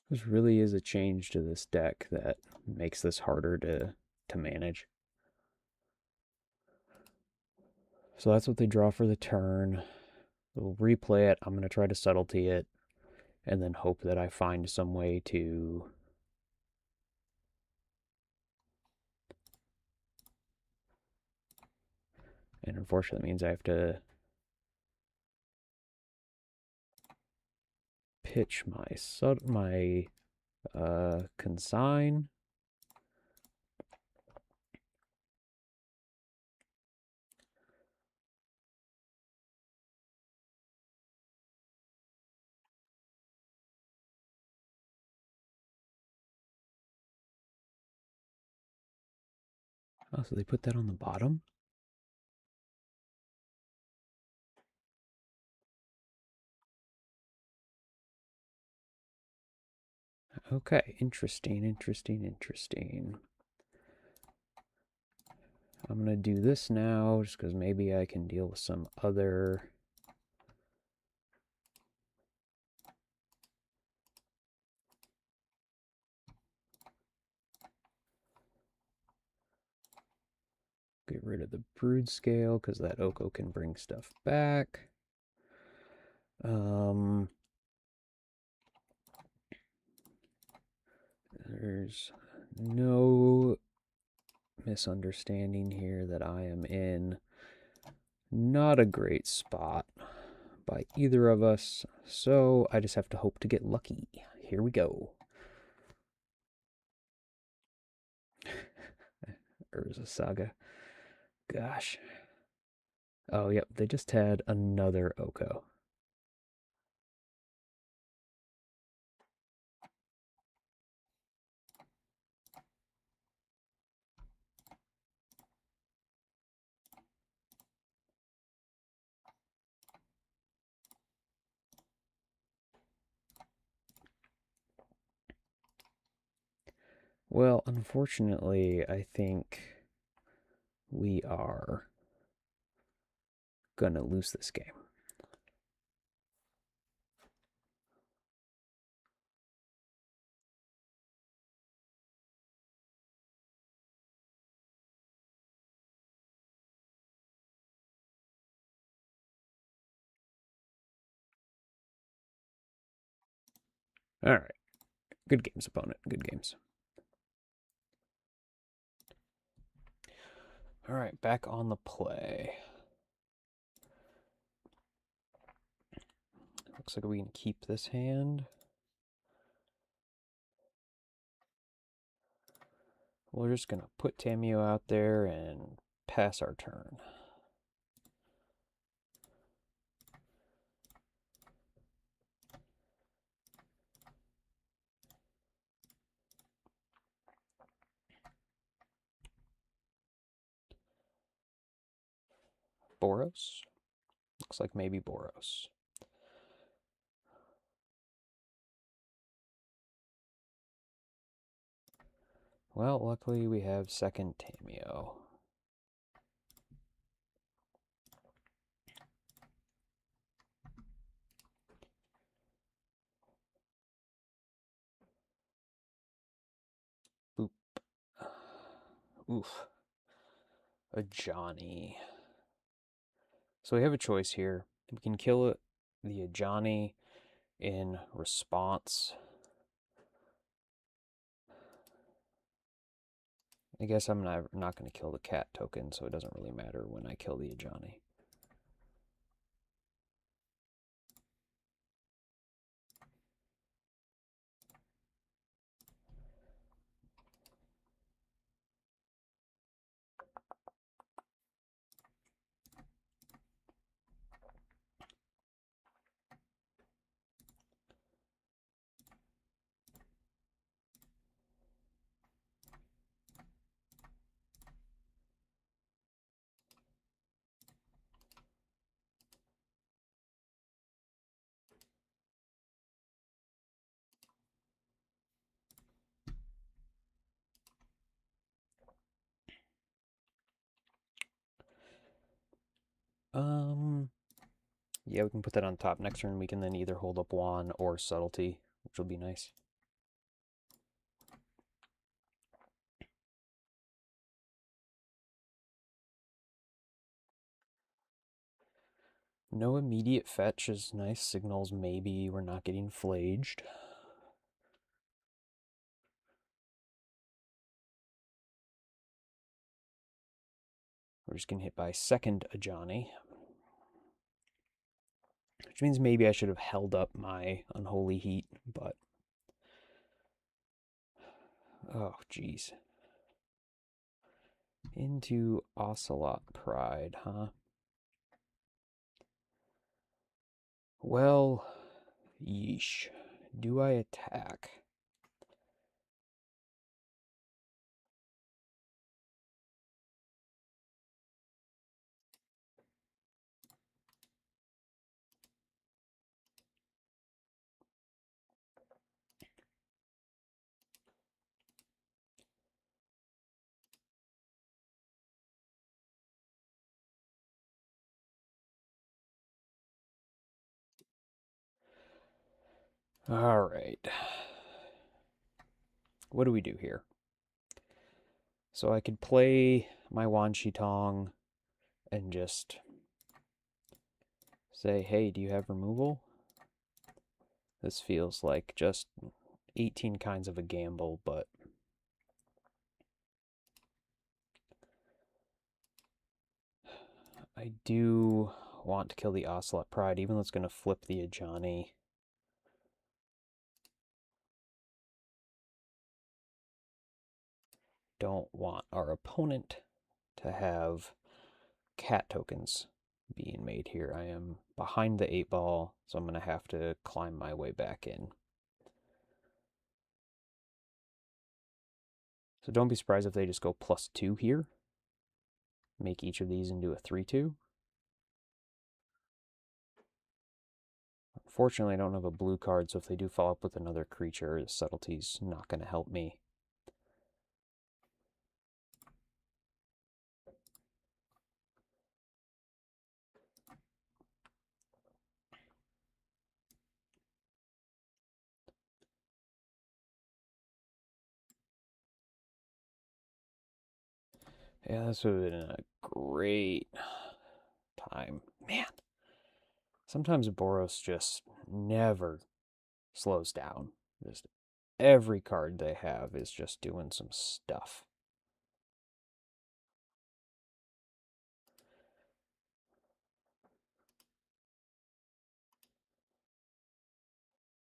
This really is a change to this deck that makes this harder to manage. So that's what they draw for the turn. We'll replay it. I'm going to try to subtlety it and then hope that I find some way to and unfortunately it means I have to pitch my consign. Oh, so they put that on the bottom? Okay, interesting. I'm going to do this now just because maybe I can deal with some other... Get rid of the brood scale because that Oko can bring stuff back. There's no misunderstanding here that I am in not a great spot by either of us, so I just have to hope to get lucky. Here we go. Urza Saga. gosh. Oh, yep, they just had another Oko. Well, unfortunately, I think we are gonna lose this game. All right. Good games, opponent. Good games. All right, back on the play. Looks like we can keep this hand. We're just going to put Tamiyo out there and pass our turn. Boros? Looks like maybe Boros. Well, luckily we have second Tamiyo. Boop. Oof. A Johnny. So we have a choice here. We can kill it, the Ajani in response. I guess I'm not going to kill the cat token, so it doesn't really matter when I kill the Ajani. Yeah, we can put that on top. Next turn we can then either hold up Juan or Subtlety, which will be nice. No immediate fetch is nice. Signals maybe we're not getting flaged. We're just getting hit by second Ajani. Which means maybe I should have held up my Unholy Heat, but... Oh, jeez. Into Ocelot Pride, huh? Well, yeesh. Do I attack? All right. What do we do here? So I could play my Wan Shi Tong and just say, hey, do you have removal? This feels like just 18 kinds of a gamble, but I do want to kill the Ocelot Pride, even though it's going to flip the Ajani. Don't want our opponent to have cat tokens being made here. I am behind the 8 ball, so I'm going to have to climb my way back in. So don't be surprised if they just go +2 here. Make each of these into a 3/2. Unfortunately, I don't have a blue card, so if they do follow up with another creature, the subtlety's not going to help me. Yeah, this would have been a great time. Man, sometimes Boros just never slows down. Just every card they have is just doing some stuff.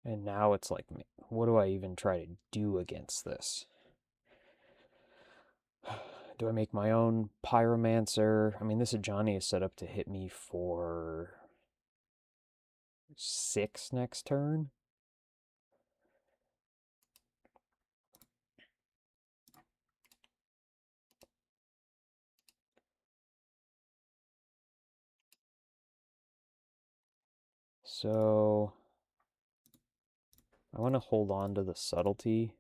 And now it's like, what do I even try to do against this? Do I make my own Pyromancer? I mean, this Ajani is set up to hit me for 6 next turn. So I want to hold on to the subtlety.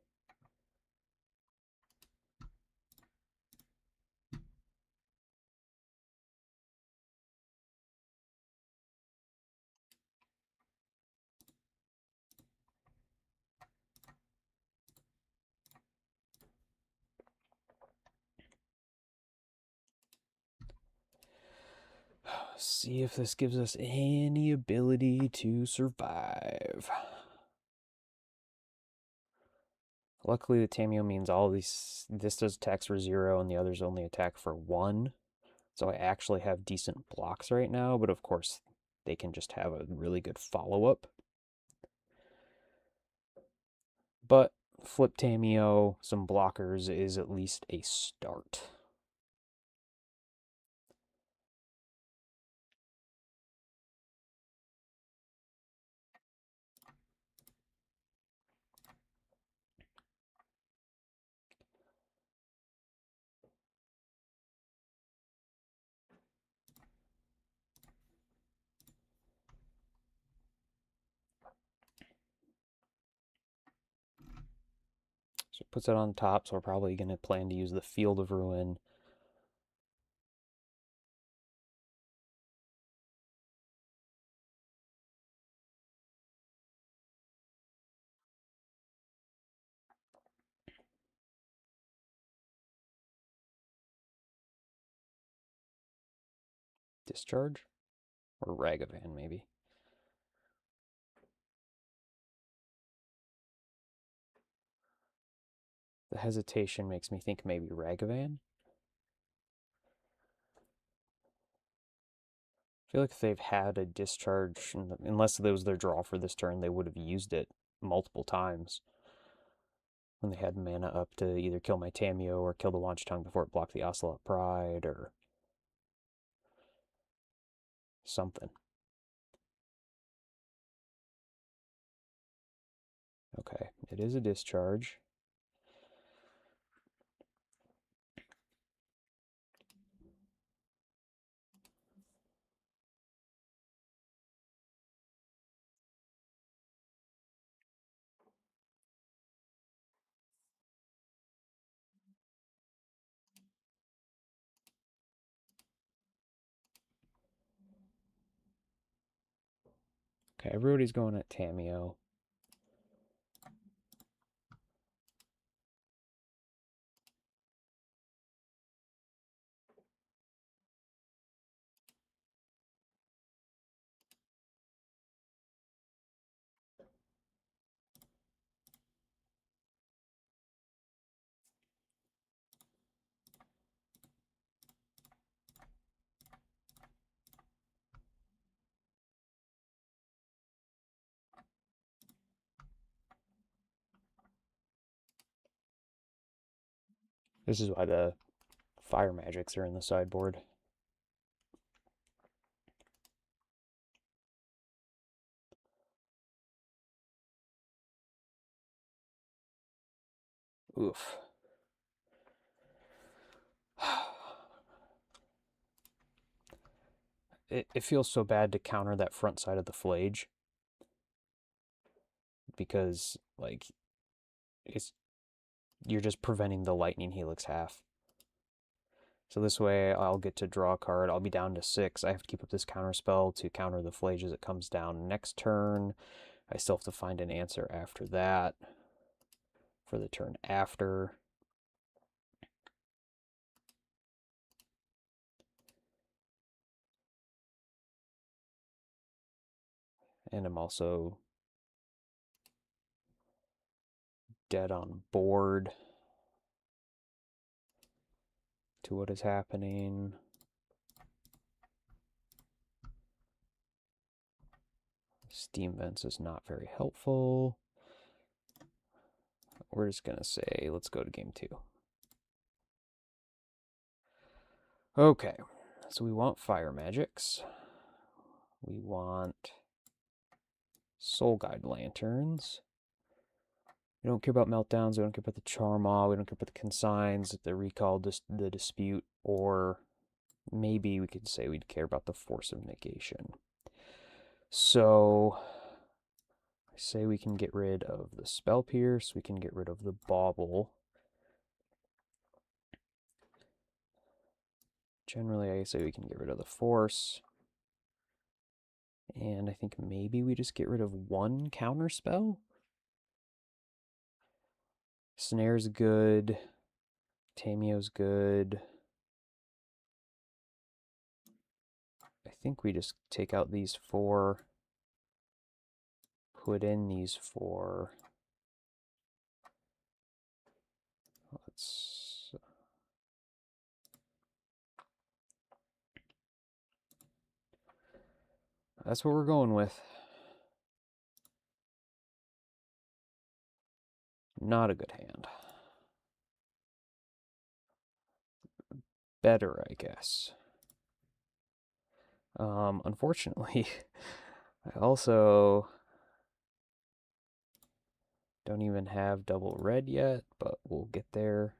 See if this gives us any ability to survive. Luckily, the Tameo means all these, this does attacks for 0 and the others only attack for 1. So I actually have decent blocks right now, but of course they can just have a really good follow-up. But flip Tameo, some blockers is at least a start. So it puts it on top, so we're probably going to plan to use the Field of Ruin. Discharge? Or Ragavan, maybe. The hesitation makes me think maybe Ragavan. I feel like if they've had a discharge, unless that was their draw for this turn, they would have used it multiple times. When they had mana up to either kill my Tameo or kill the Launch Tongue before it blocked the Ocelot Pride or something. Okay, it is a discharge. Okay, everybody's going at Tameo. This is why the Fire Magics are in the sideboard. Oof. It feels so bad to counter that front side of the Flage. Because, like, you're just preventing the Lightning Helix half. So this way I'll get to draw a card. I'll be down to 6. I have to keep up this counter spell to counter the Flage as it comes down next turn. I still have to find an answer after that for the turn after. And I'm also dead on board to what is happening. Steam Vents is not very helpful. We're just going to say, let's go to game 2. Okay, so we want Fire Magics. We want Soul Guide Lanterns. We don't care about Meltdowns, we don't care about the Charmaw, we don't care about the Consigns, the Recall, the Dispute, or maybe we could say we'd care about the Force of Negation. So, I say we can get rid of the Spell Pierce, we can get rid of the Bauble. Generally, I say we can get rid of the Force. And I think maybe we just get rid of one counter spell. Snare's good. Tamio's good. I think we just take out these 4. Put in these 4. That's what we're going with. Not a good hand. Better, I guess. Unfortunately, I also don't even have double red yet, but we'll get there.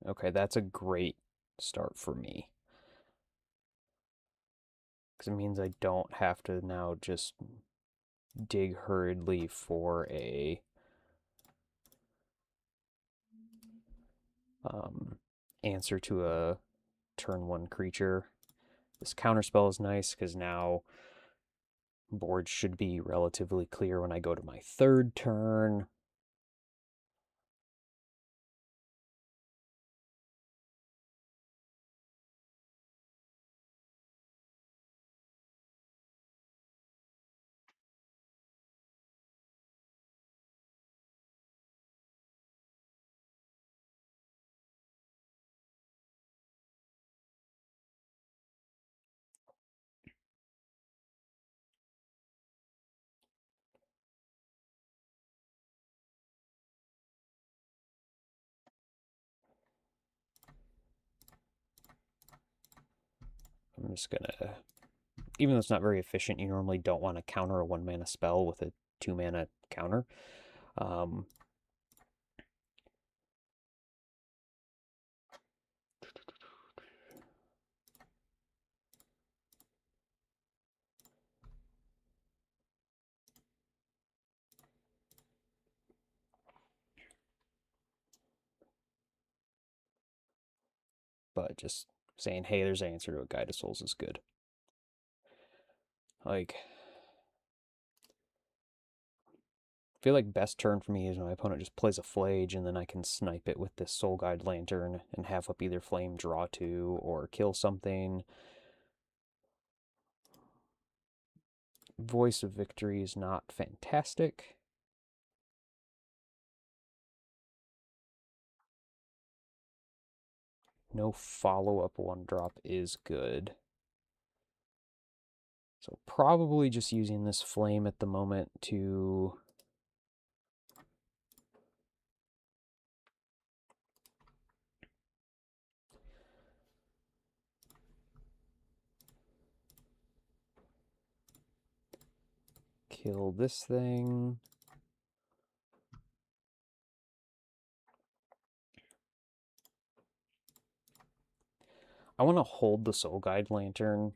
Okay, that's a great start for me. Because it means I don't have to now just dig hurriedly for a answer to a turn 1 creature. This counterspell is nice because now board should be relatively clear when I go to my 3rd turn. I'm just gonna, even though it's not very efficient, you normally don't want to counter a 1-mana spell with a 2-mana counter. But just saying, hey, there's an answer to a Guide of Souls is good. Like, I feel like best turn for me is when my opponent just plays a Flage and then I can snipe it with this Soul Guide Lantern and have up either Flame draw 2 or kill something. Voice of Victory is not fantastic. No follow-up 1-drop is good. So probably just using this Flame at the moment to kill this thing. I want to hold the Soul Guide Lantern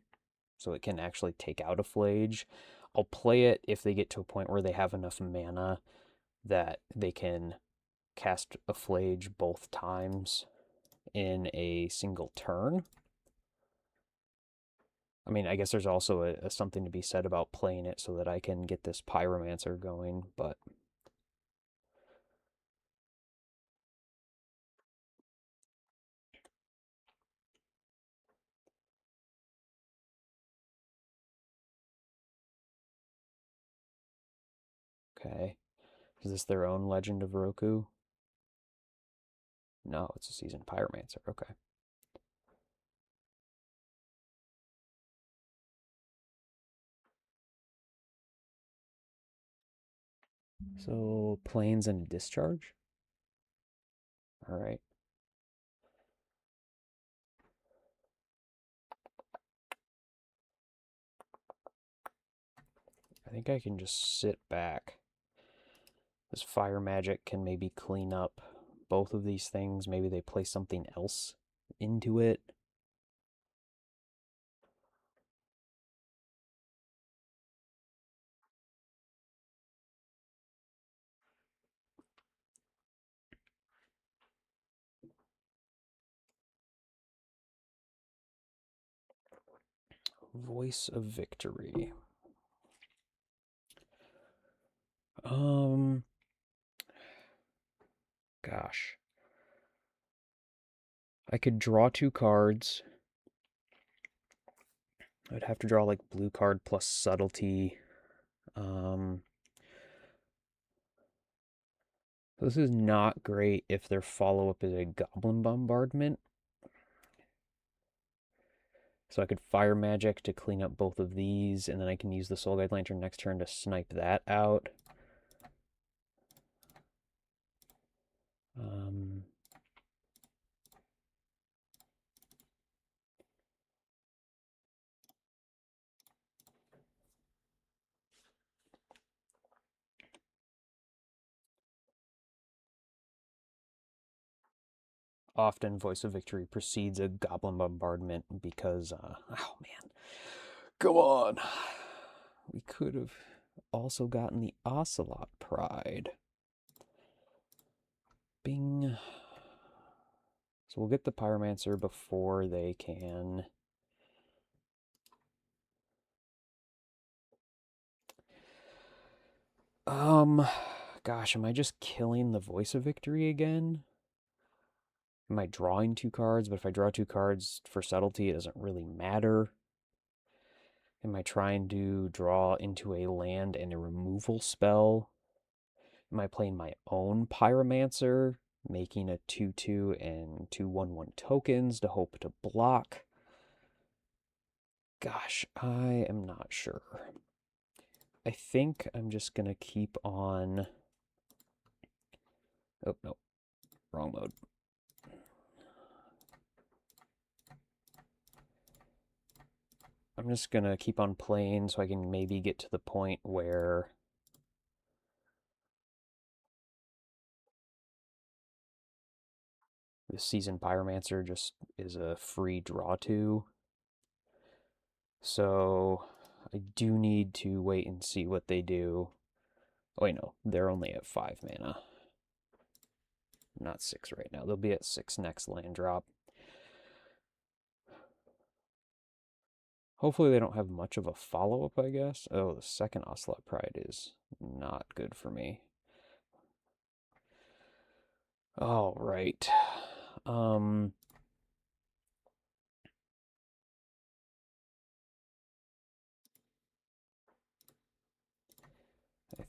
so it can actually take out a Flage. I'll play it if they get to a point where they have enough mana that they can cast a Flage both times in a single turn. I mean, I guess there's also something to be said about playing it so that I can get this Pyromancer going, but... Okay. Is this their own Legend of Roku? No, it's a Seasoned Pyromancer. Okay. So, Plains and Discharge? Alright. I think I can just sit back. This Fire Magic can maybe clean up both of these things. Maybe they play something else into it. Voice of Victory. Gosh. I could draw 2 cards. I'd have to draw like blue card plus subtlety. This is not great if their follow-up is a Goblin Bombardment. So I could Fire Magic to clean up both of these, and then I can use the Soul Guide Lantern next turn to snipe that out. Often Voice of Victory precedes a Goblin Bombardment because, oh man, come on. We could have also gotten the Ocelot Pride. Bing. So we'll get the Pyromancer before they can... Gosh, am I just killing the Voice of Victory again? Am I drawing 2 cards? But if I draw 2 cards for subtlety, it doesn't really matter. Am I trying to draw into a land and a removal spell? Am I playing my own Pyromancer, making a 2/2 and 2/1/1 tokens to hope to block? Gosh, I am not sure. I think I'm just going to keep on... Oh, no. Wrong mode. I'm just going to keep on playing so I can maybe get to the point where the Seasoned Pyromancer just is a free draw to. So I do need to wait and see what they do. Oh, wait, no. They're only at 5 mana. Not 6 right now. They'll be at 6 next land drop. Hopefully they don't have much of a follow-up, I guess. Oh, the second Ocelot Pride is not good for me. All right. I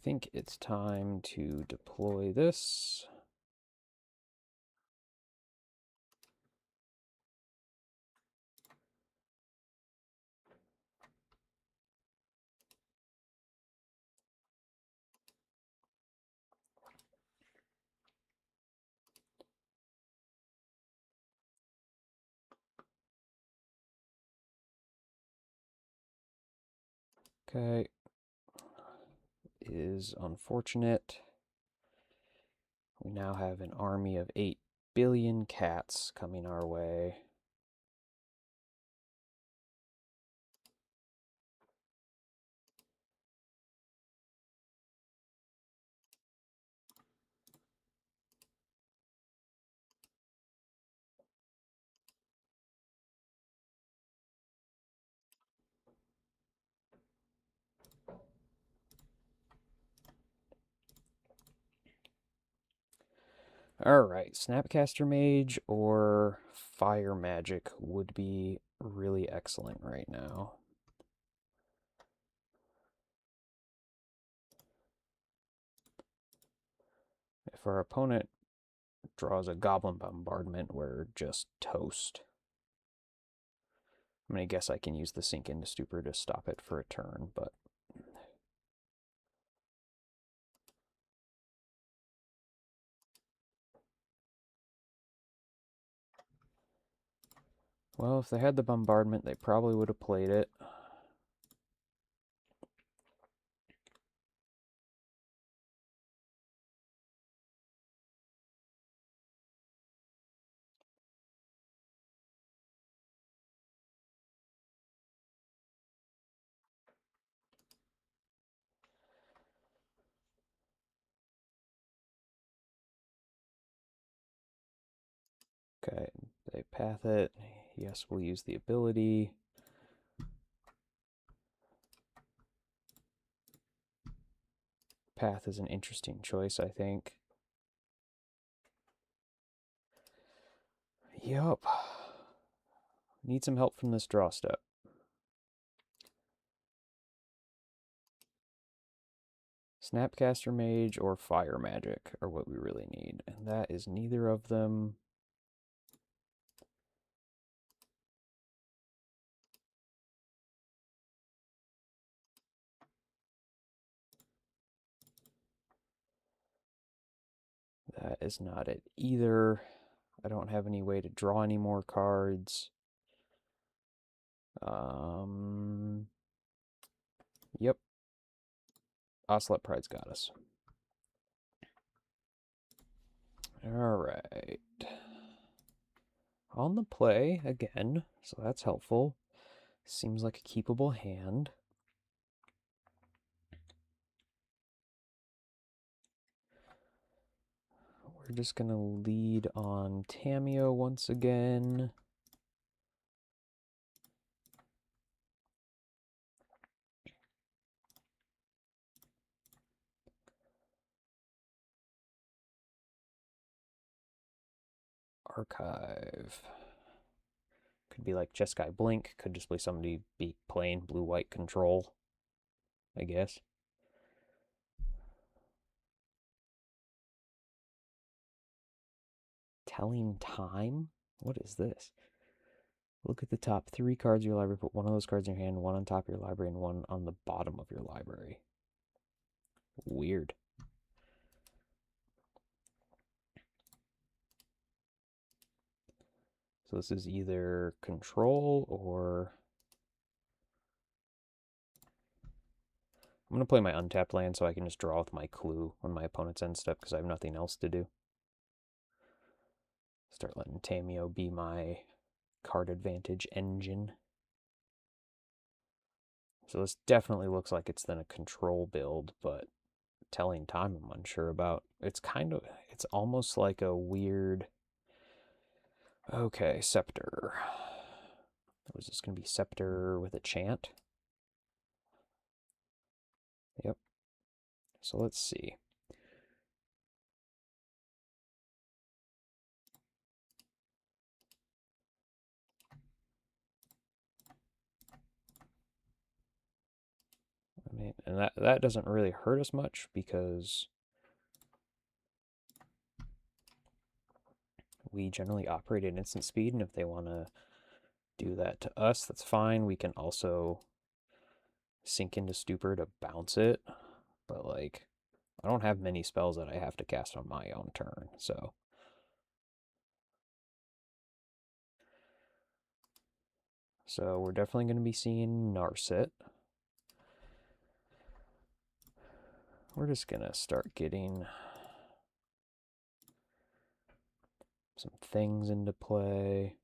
think it's time to deploy this. Okay. is unfortunate. We now have an army of 8 billion cats coming our way. Alright, Snapcaster Mage or Fire Magic would be really excellent right now. If our opponent draws a Goblin Bombardment, we're just toast. I'm going to guess I can use the Sink into Stupor to stop it for a turn, but... Well, if they had the Bombardment, they probably would have played it. Okay, they path it. Yes, we'll use the ability. Path is an interesting choice, I think. Yup. Need some help from this draw step. Snapcaster Mage or Fire Magic are what we really need, and that is neither of them. That is not it either. I don't have any way to draw any more cards. Yep. Ocelot Pride's got us. Alright. On the play again, so that's helpful. Seems like a keepable hand. We're just going to lead on Tamiyo once again. Archive. Could be like Jeskai Blink. Could just be somebody be playing blue-white control, I guess. Telling Time? What is this? Look at the top 3 cards of your library, put one of those cards in your hand, one on top of your library, and one on the bottom of your library. Weird. So this is either control or... I'm going to play my untapped land so I can just draw with my clue on my opponent's end step because I have nothing else to do. Start letting Tamiyo be my card advantage engine. So this definitely looks like it's then a control build, but Telling Time I'm unsure about. It's almost like a weird... Okay, Scepter. Was this going to be Scepter with a chant? Yep. So let's see. I mean, and that doesn't really hurt us much because we generally operate at instant speed, and if they want to do that to us, that's fine. We can also Sink into Stupor to bounce it, but like, I don't have many spells that I have to cast on my own turn, so... So we're definitely going to be seeing Narset. we're just gonna start getting some things into play.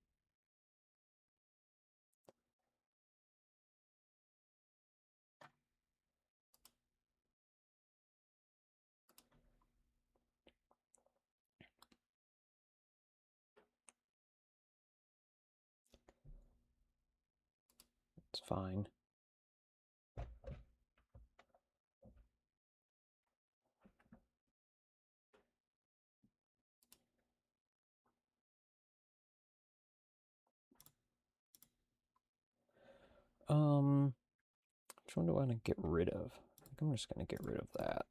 It's fine. Which one do I want to get rid of? I think I'm just gonna get rid of that.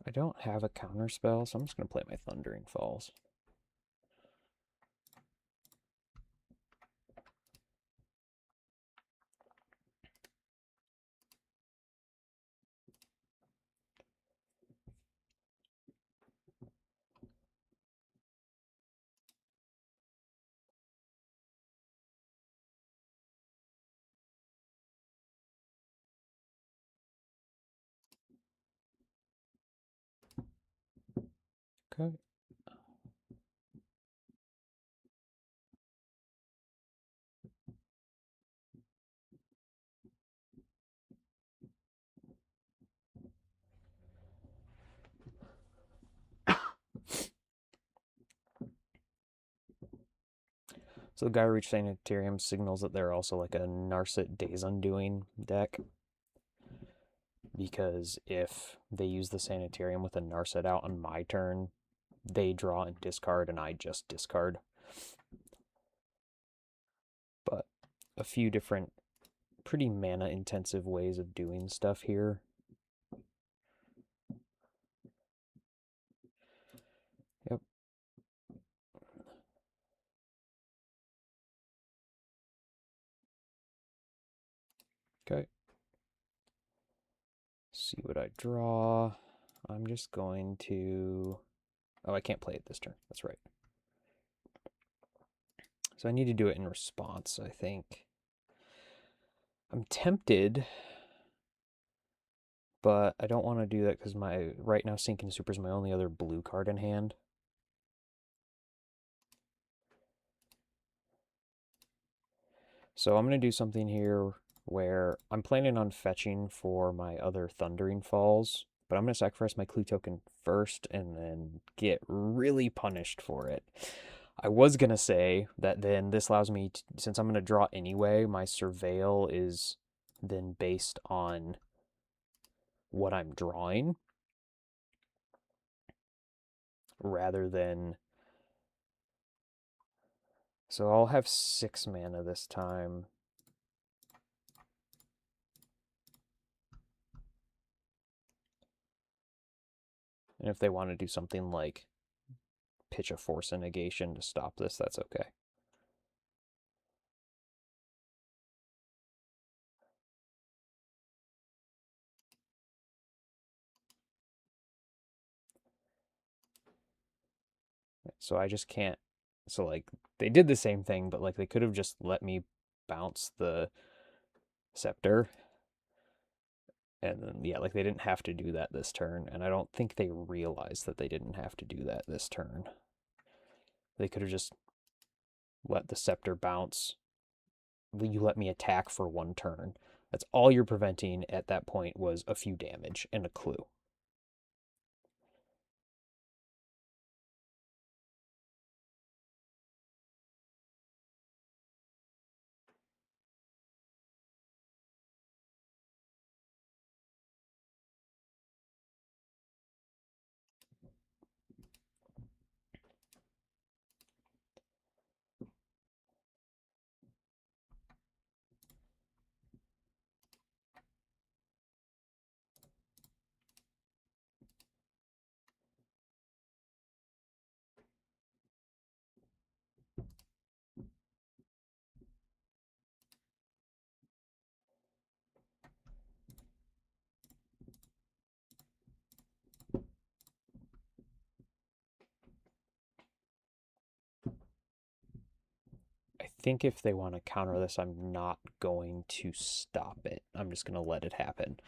I don't have a counter spell, so I'm just gonna play my Thundering Falls. Okay. So the Gyreach Sanitarium signals that they're also like a Narset Days Undoing deck. Because if they use the Sanitarium with a Narset out on my turn, they draw and discard, and I just discard. But a few different, pretty mana-intensive ways of doing stuff here. Yep. Okay. See what I draw. I'm just going to... Oh, I can't play it this turn. That's right. So I need to do it in response, I think. I'm tempted, but I don't want to do that because my right now Sinking Super is my only other blue card in hand. So I'm going to do something here where I'm planning on fetching for my other Thundering Falls, but I'm going to sacrifice my clue token first and then get really punished for it. I was going to say that then this allows me, to, since I'm going to draw anyway, my Surveil is then based on what I'm drawing rather than... So I'll have 6 mana this time. And if they want to do something like pitch a Force and Negation to stop this, that's okay. So I just can't... So, like, they did the same thing, but, like, they could have just let me bounce the Scepter. And then, yeah, like, they didn't have to do that this turn. And I don't think they realized that they didn't have to do that this turn. They could have just let the Scepter bounce. You let me attack for 1 turn. That's all you're preventing at that point was a few damage and a clue. think if they want to counter this, I'm not going to stop it. I'm just going to let it happen.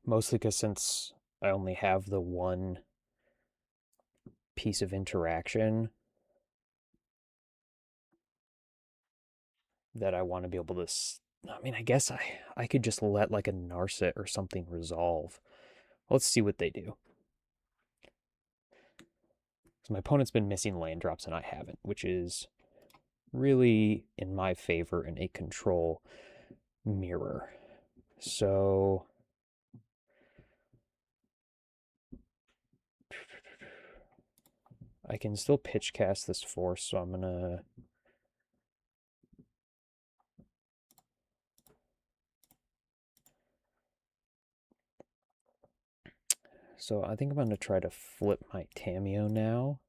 Mostly because since I only have the one piece of interaction that I want to be able to. I mean, I guess I could just let like a Narset or something resolve. Let's see what they do. So my opponent's been missing land drops and I haven't, which is really in my favor in a control mirror. So I can still pitch cast this force, so I'm gonna I think I'm gonna try to flip my Tameo now.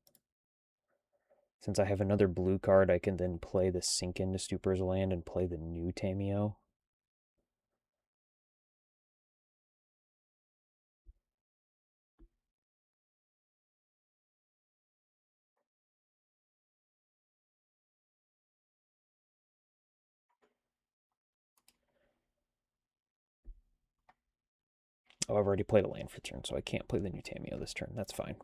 Since I have another blue card, I can then play the Sink into Stupor's Land and play the new Tameo. Oh, I've already played a land for turn, so I can't play the new Tameo this turn. That's fine.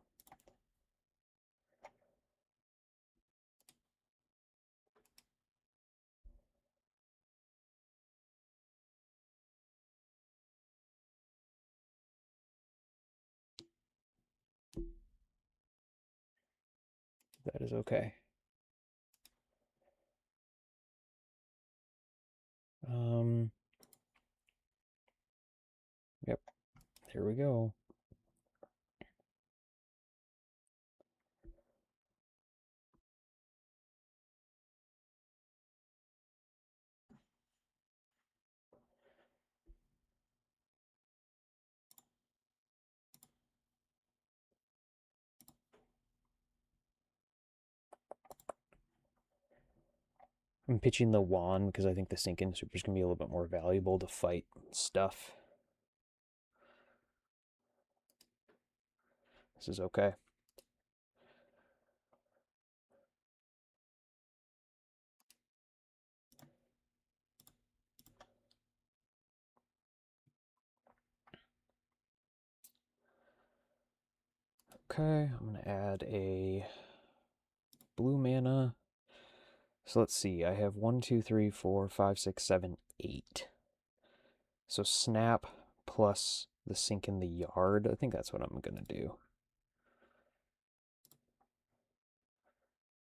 That is okay. Yep, here we go. I'm pitching the wand because I think the Sink in Super is going to be a little bit more valuable to fight stuff. This is okay. Okay, I'm going to add a blue mana. So let's see, I have 1, 2, 3, 4, 5, 6, 7, 8. So snap plus the Sink in the Yard. I think that's what I'm going to do.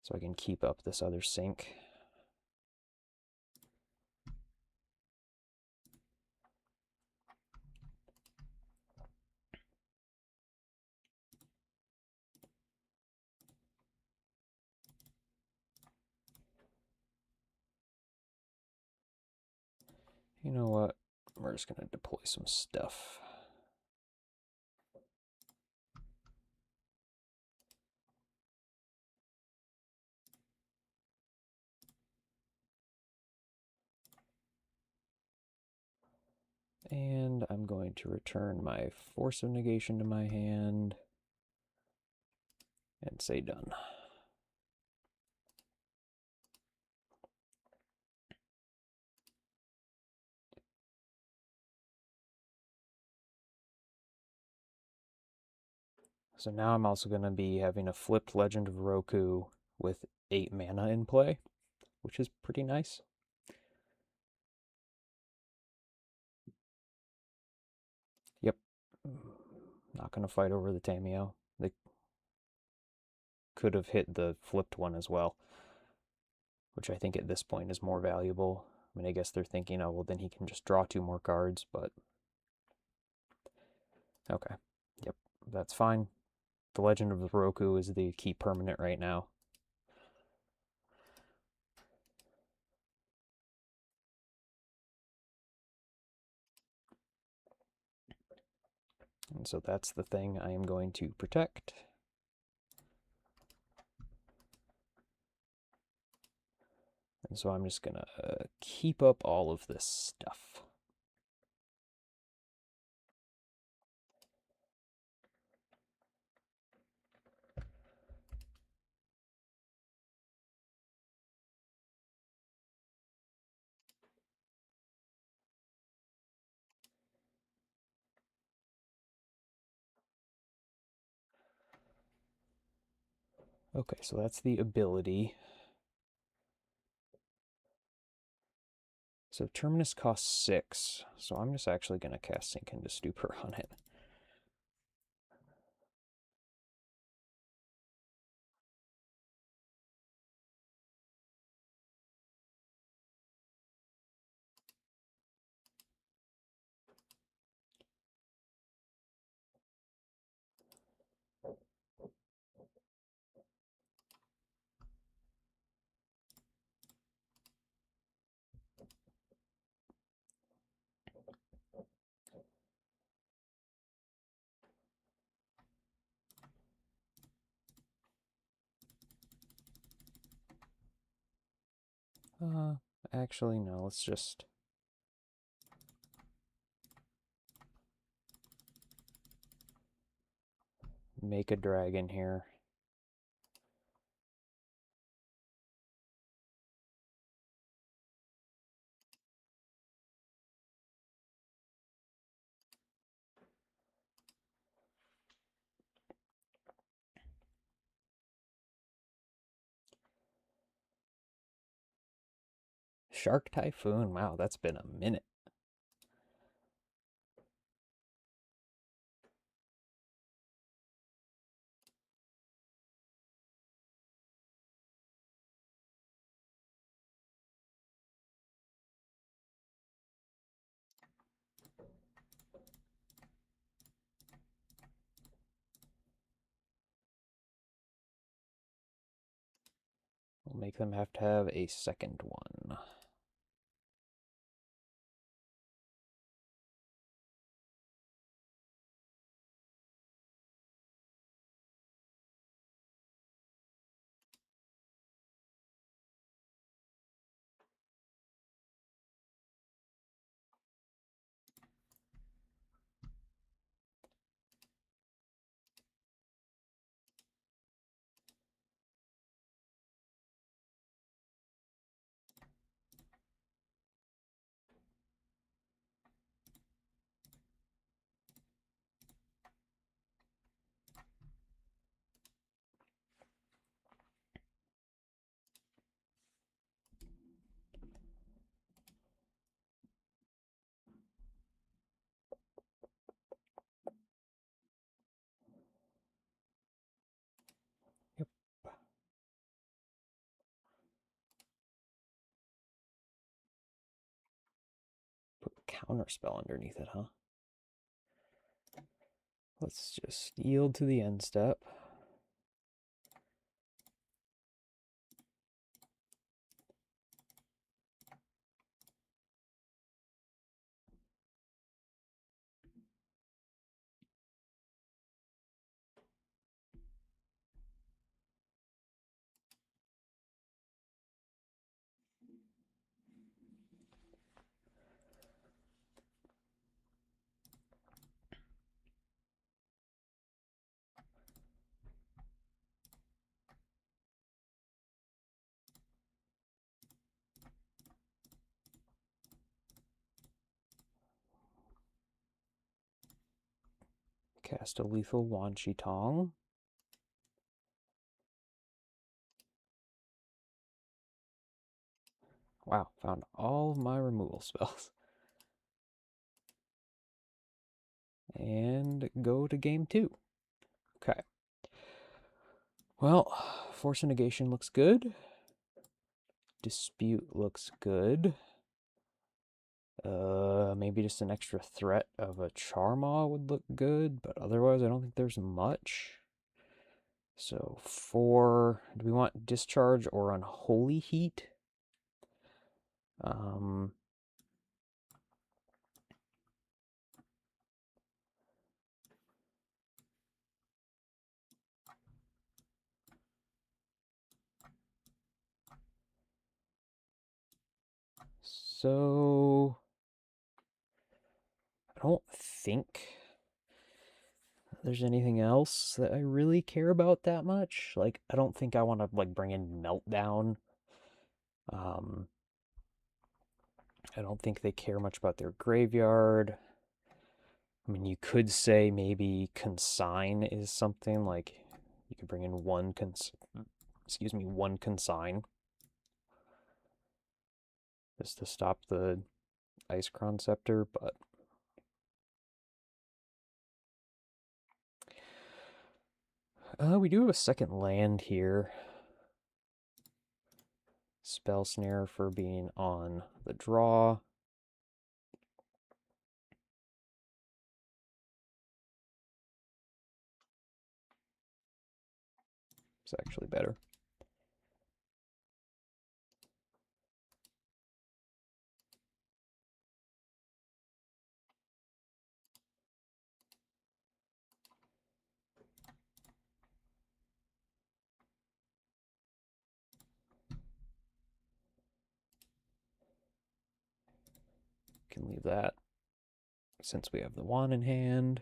So I can keep up this other Sink. You know what? We're just going to deploy some stuff. And I'm going to return my Force of Negation to my hand and say done. So now I'm also going to be having a flipped Legend of Roku with 8 mana in play, which is pretty nice. Yep. Not going to fight over the Tameo. They could have hit the flipped one as well, which I think at this point is more valuable. I mean, I guess they're thinking, oh, well, then he can just draw 2 more cards, but okay. Yep, that's fine. The Legend of Roku is the key permanent right now. And so that's the thing I am going to protect. And so I'm just going to keep up all of this stuff. Okay, so that's the ability. So Terminus costs 6, so I'm just actually going to cast Sink into Stupor on it. Actually, no, let's just... make a dragon here. Shark Typhoon, wow, that's been a minute. We'll make them have to have a second one. Yep. Put Counterspell underneath it, huh? Let's just yield to the end step. Cast a lethal Wan Shi Tong. Wow, found all of my removal spells. And go to game 2. Okay. Well, Force of Negation looks good. Dispute looks good. Maybe just an extra threat of a Charmaw would look good, but otherwise I don't think there's much. So 4, do we want Discharge or Unholy Heat? So I don't think there's anything else that I really care about that much. Like, I don't think I want to like bring in Meltdown. I don't think they care much about their graveyard. I mean, you could say maybe Consign is something like You could bring in one consign. Just to stop the Icecrown Scepter, but we do have a second land here. Spell Snare for being on the draw. It's actually better. Can leave that since we have the wand in hand.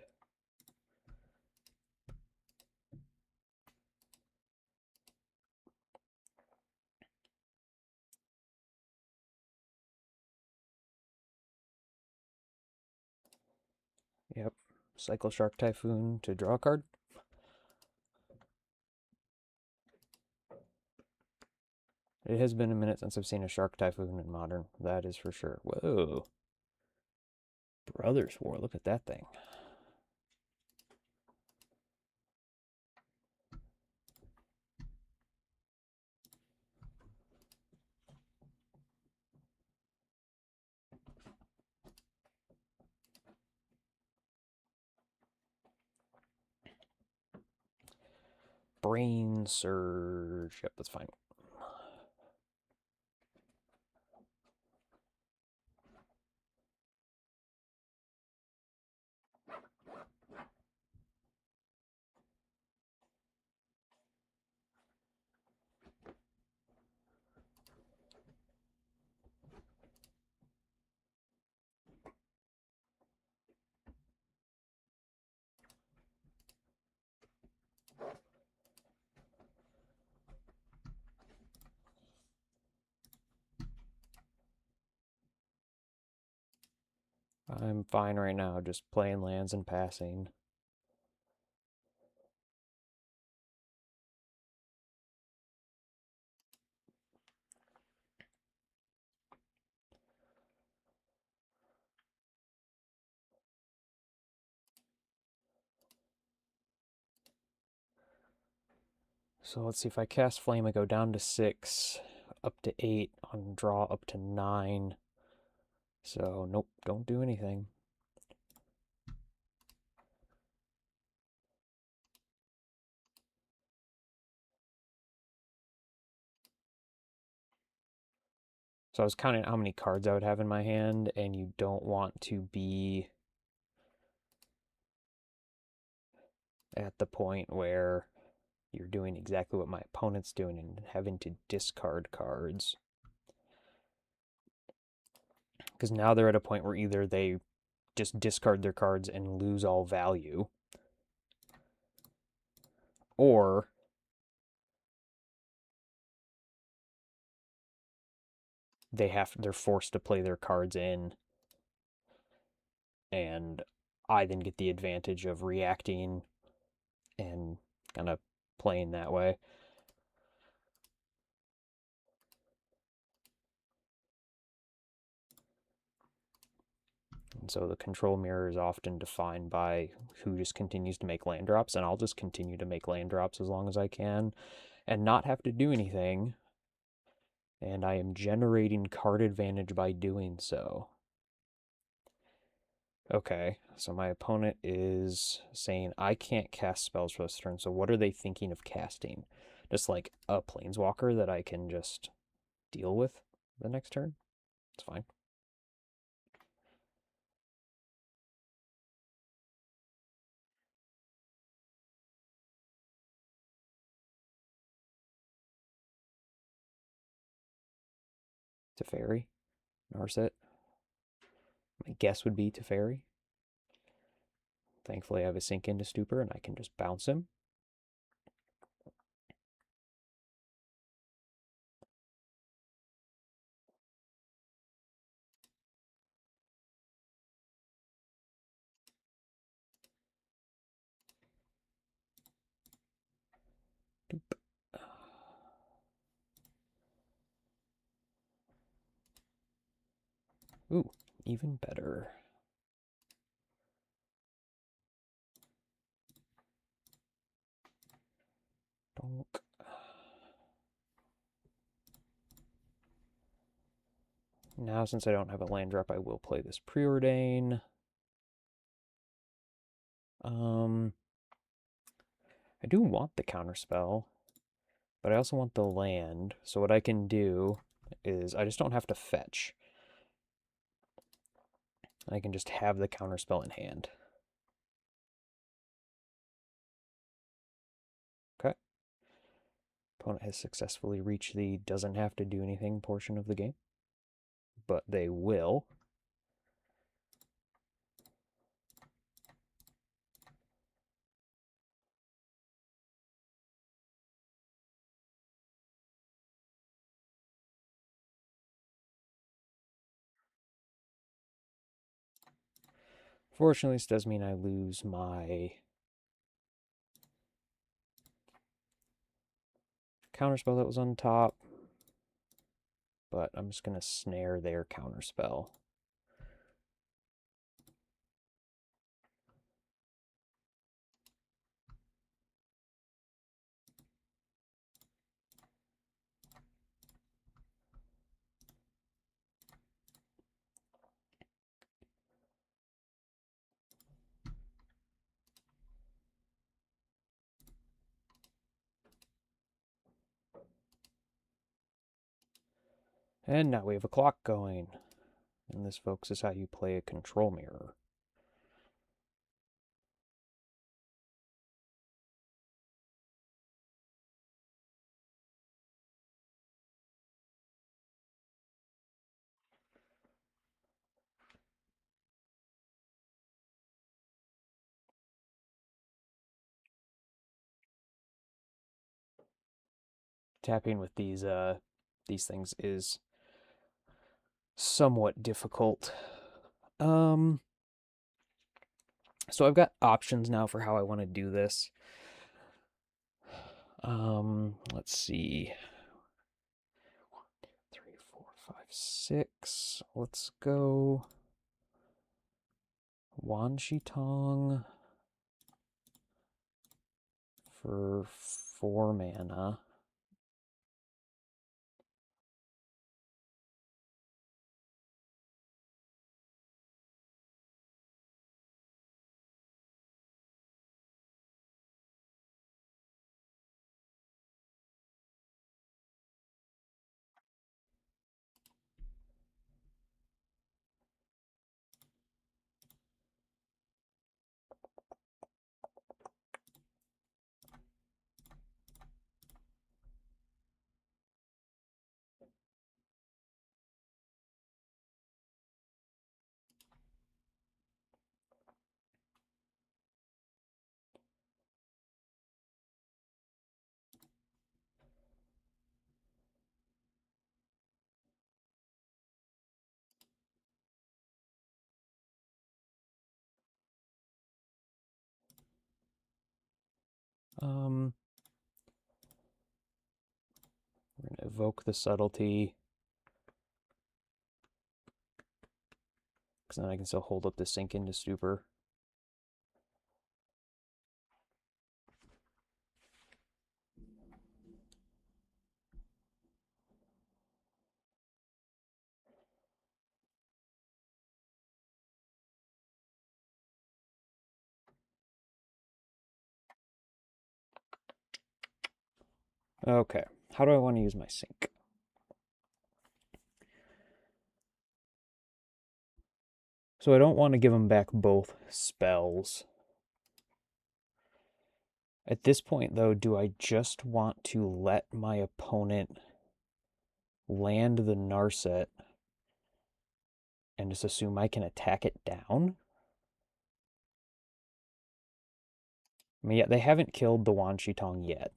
Yep. Cycle Shark Typhoon to draw a card. It has been a minute since I've seen a Shark Typhoon in Modern. That is for sure. Whoa. Brothers War. Look at that thing. Brain Surge. Yep, that's fine. I'm fine right now, just playing lands and passing. So let's see, if I cast Flame, I go down to 6, up to 8, on draw up to 9. So, nope, don't do anything. So I was counting how many cards I would have in my hand, and you don't want to be at the point where you're doing exactly what my opponent's doing and having to discard cards. Because now they're at a point where either they just discard their cards and lose all value, or they're forced to play their cards in, and I then get the advantage of reacting and kind of playing that way. And so the control mirror is often defined by who just continues to make land drops, and I'll just continue to make land drops as long as I can and not have to do anything. And I am generating card advantage by doing so. Okay, so my opponent is saying I can't cast spells for this turn, so what are they thinking of casting? Just like a planeswalker that I can just deal with the next turn? It's fine. Teferi, Narset. My guess would be Teferi. Thankfully, I have a sink into Stupor, and I can just bounce him. Ooh, even better. Donk. Now, since I don't have a land drop, I will play this Preordain. I do want the counterspell, but I also want the land. So what I can do is I just don't have to fetch. I can just have the counterspell in hand. Okay. Opponent has successfully reached the doesn't have to do anything portion of the game, but they will. Fortunately, this does mean I lose my counterspell that was on top, but I'm just going to snare their counterspell. And now we have a clock going. And this, folks, is how you play a control mirror. Tapping with these things is somewhat difficult. So I've got options now for how I want to do this. Let's see. 1, 2, 3, 4, 5, 6. Let's go Wan Shi Tong for 4 mana. We're going to evoke the subtlety, because then I can still hold up the sink into stupor. Okay, how do I want to use my sink? So I don't want to give him back both spells. At this point, though, do I just want to let my opponent land the Narset and just assume I can attack it down? I mean, yeah, they haven't killed the Wan Shi Tong yet.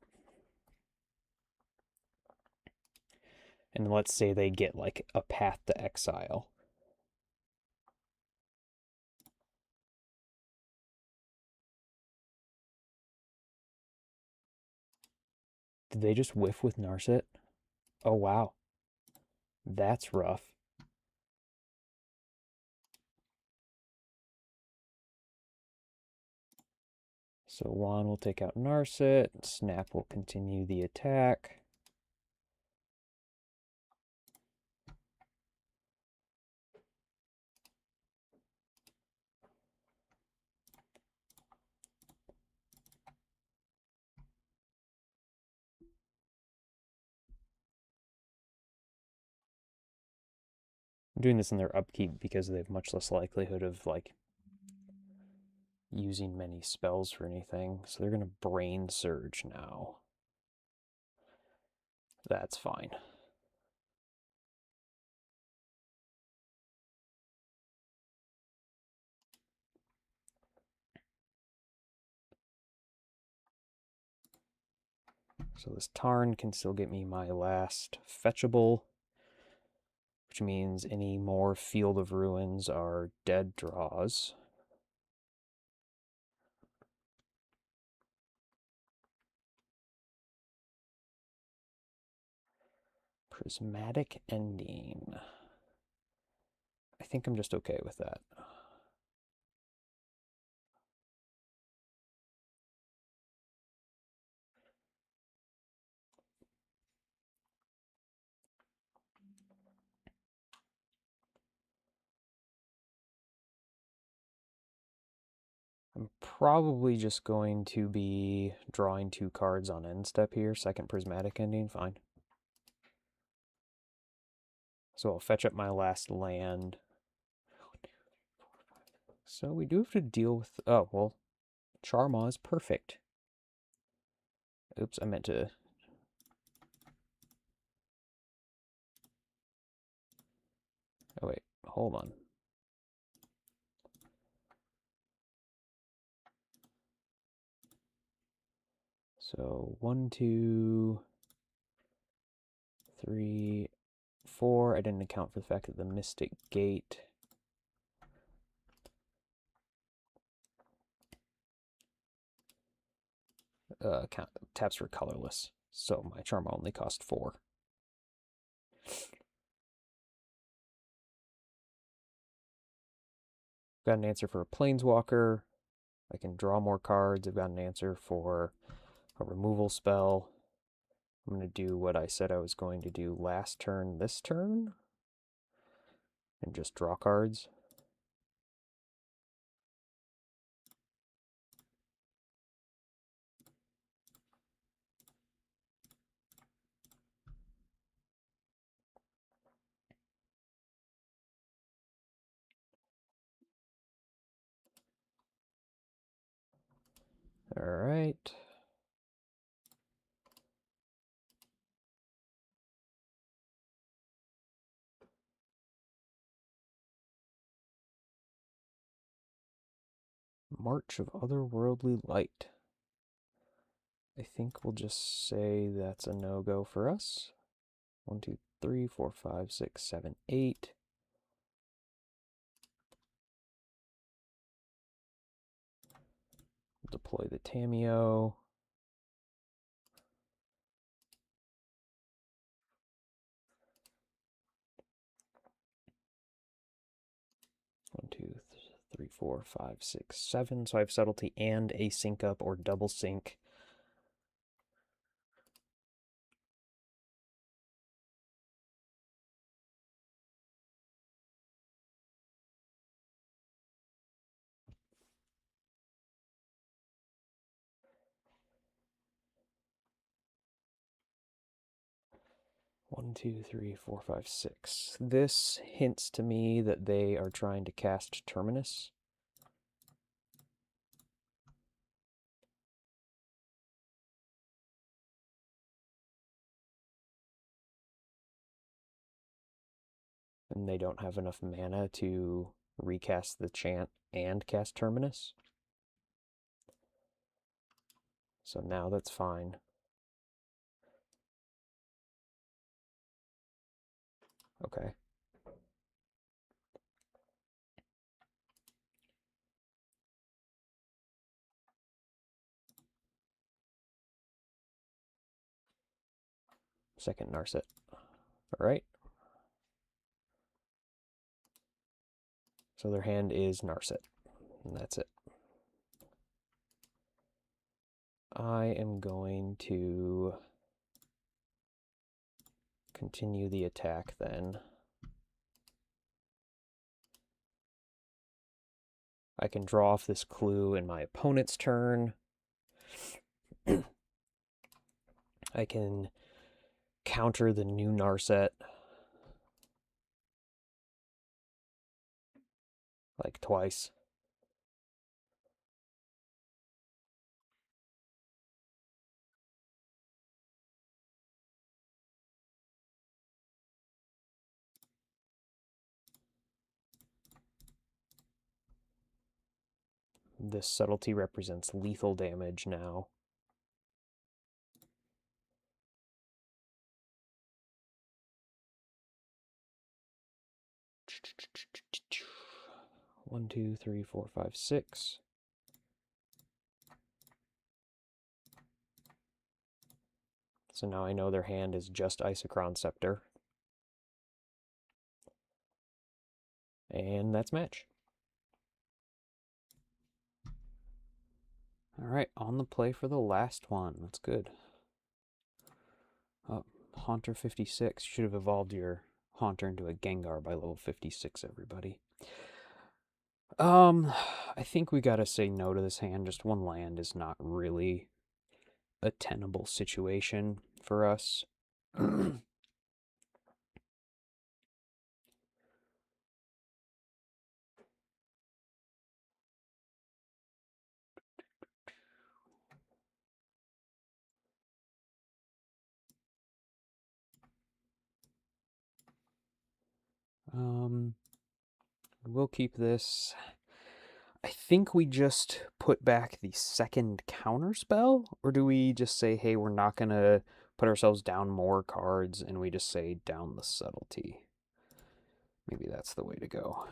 And let's say they get, like, a Path to Exile. Did they just whiff with Narset? Oh, wow. That's rough. So Juan will take out Narset. Snap will continue the attack. I'm doing this in their upkeep because they have much less likelihood of like using many spells for anything. So they're going to Brain Surge now. That's fine. So this Tarn can still get me my last fetchable, which means any more Field of Ruins are dead draws. Prismatic Ending. I think I'm just okay with that. I'm probably just going to be drawing 2 cards on end step here. Second Prismatic Ending, fine. So I'll fetch up my last land. So we do have to deal with... Oh, well, Charmaw is perfect. Oops, I meant to... Oh, wait, hold on. So 1, 2, 3, 4. I didn't account for the fact that the Mystic Gate taps for colorless. So my Charma only cost 4. Got an answer for a Planeswalker. I can draw more cards. I've got an answer for a removal spell. I'm going to do what I said I was going to do last turn this turn. And just draw cards. All right. March of Otherworldly Light. I think we'll just say that's a no-go for us. 1, 2, 3, 4, 5, 6, 7, 8. Deploy the Tameo. One, two, 3, 4, 5, 6, 7. So I have Subtlety and a sync up or double sync. One, two, 3, 4, 5, 6. This hints to me that they are trying to cast Terminus. And they don't have enough mana to recast the chant and cast Terminus. So now that's fine. Okay. Second Narset. All right. So their hand is Narset, and that's it. I am going to continue the attack then. I can draw off this clue in my opponent's turn. I can counter the new Narset like twice. This subtlety represents lethal damage now. One, two, three, four, five, six. So now I know their hand is just Isochron Scepter. And that's match. Alright, on the play for the last one. That's good. Oh, Haunter 56. You should have evolved your Haunter into a Gengar by level 56, everybody. I think we gotta say no to this hand. Just one land is not really a tenable situation for us. We'll keep this. I think we just put back the second counter spell, or do we just say, hey, we're not gonna put ourselves down more cards, and we just say down the subtlety? Maybe that's the way to go.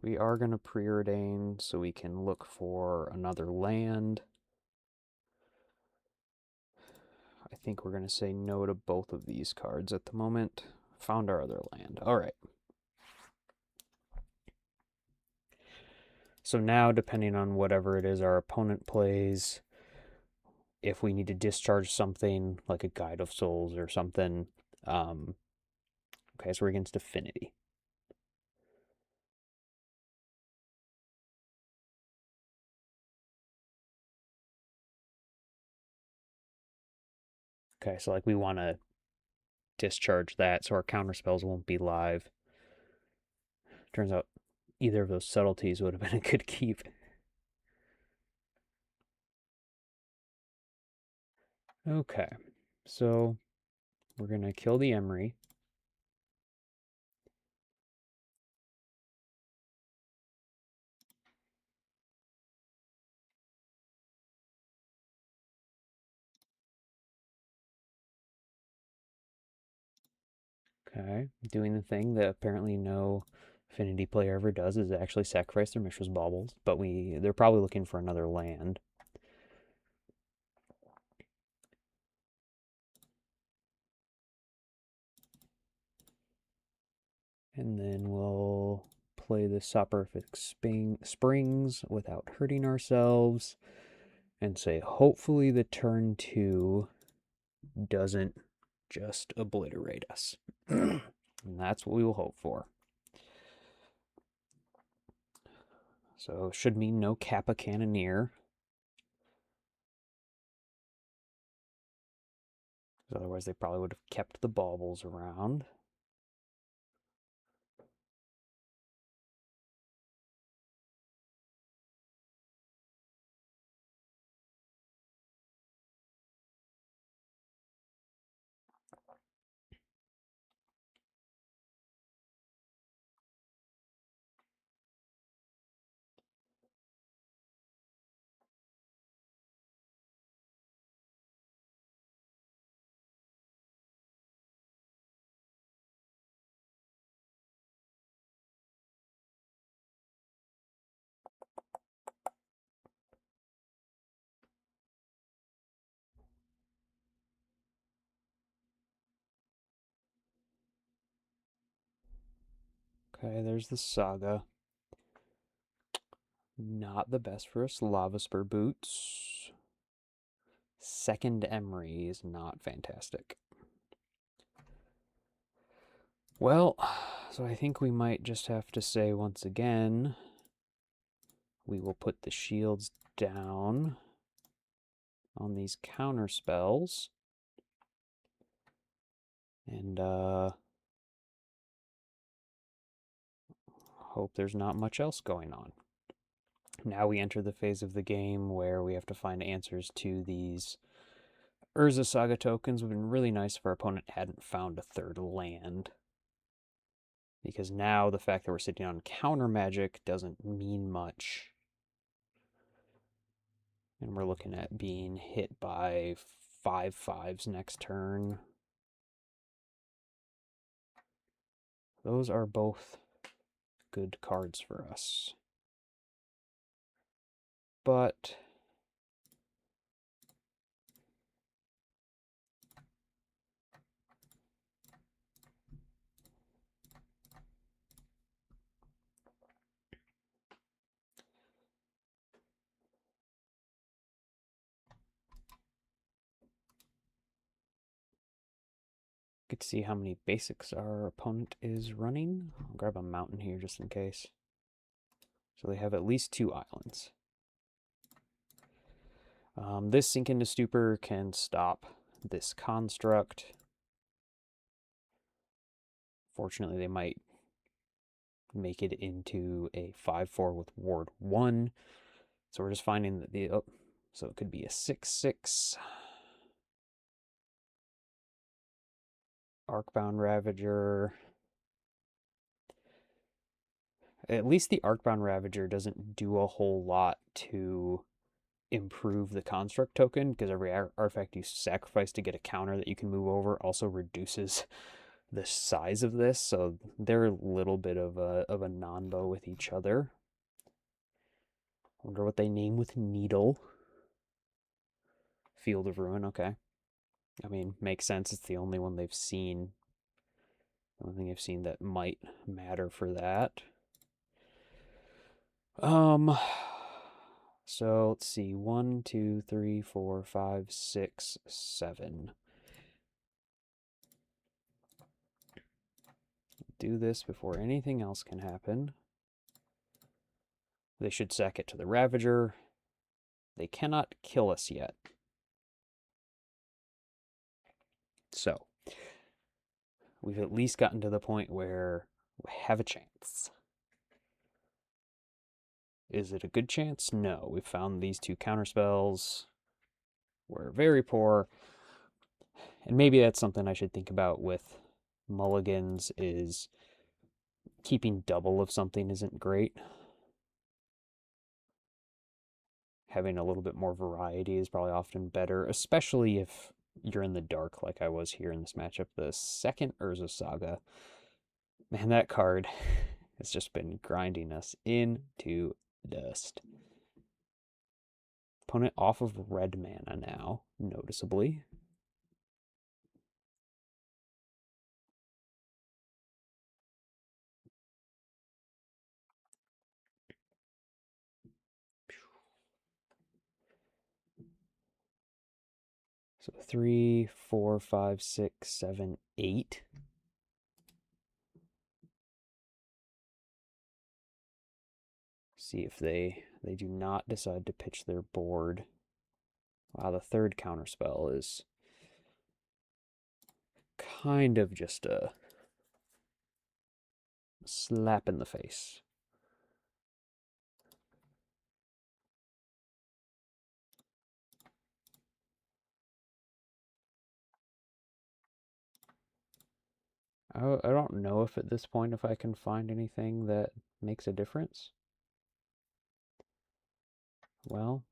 We are gonna preordain so we can look for another land. I think we're gonna say no to both of these cards at the moment. Found our other land. All right. So now, depending on whatever it is our opponent plays, if we need to discharge something like a Guide of Souls or something, okay, so we're against Affinity. Okay, so like we want to discharge that so our counter spells won't be live. Turns out either of those subtleties would have been a good keep. Okay, so we're going to kill the Emery. Okay, doing the thing that apparently no Affinity player ever does is actually sacrifice their Mishra's Baubles, but they're probably looking for another land. And then we'll play the Soporific Springs without hurting ourselves and say, hopefully the turn 2 doesn't just obliterate us. And that's what we will hope for. So should mean no Kappa Cannoneer. Otherwise they probably would have kept the baubles around. Okay, there's the Saga. Not the best for us. Lava Spur Boots. Second Emery is not fantastic. Well, so I think we might just have to say once again, we will put the shields down on these counter spells. And hope there's not much else going on. Now we enter the phase of the game where we have to find answers to these Urza Saga tokens. Would have been really nice if our opponent hadn't found a third land. Because now the fact that we're sitting on counter magic doesn't mean much. And we're looking at being hit by 5/5s next turn. Those are both good cards for us. But get to see how many basics our opponent is running. I'll grab a mountain here just in case. So they have at least 2 islands. This Sink into Stupor can stop this construct. Fortunately, they might make it into a 5/4 with Ward 1. So we're just finding that the... Oh, so it could be a 6/6. Arcbound Ravager. At least the Arcbound Ravager doesn't do a whole lot to improve the construct token, because every artifact you sacrifice to get a counter that you can move over also reduces the size of this, so they're a little bit of a non-bow with each other. Wonder what they name with Needle. Field of Ruin, okay. I mean, makes sense. It's the only one they've seen. The only thing I've seen that might matter for that. So let's see. 1, 2, 3, 4, 5, 6, 7. Do this before anything else can happen. They should sack it to the Ravager. They cannot kill us yet. So, we've at least gotten to the point where we have a chance. Is it a good chance? No. We've found these 2 counterspells. We're very poor. And maybe that's something I should think about with mulligans, is keeping double of something isn't great. Having a little bit more variety is probably often better, especially if you're in the dark like I was here in this matchup. The second Urza Saga. Man, that card has just been grinding us into dust. Opponent off of red mana now, noticeably. So 3, 4, 5, 6, 7, 8. See if they do not decide to pitch their board. Wow, the third counterspell is kind of just a slap in the face. I don't know if at this point if I can find anything that makes a difference. Well,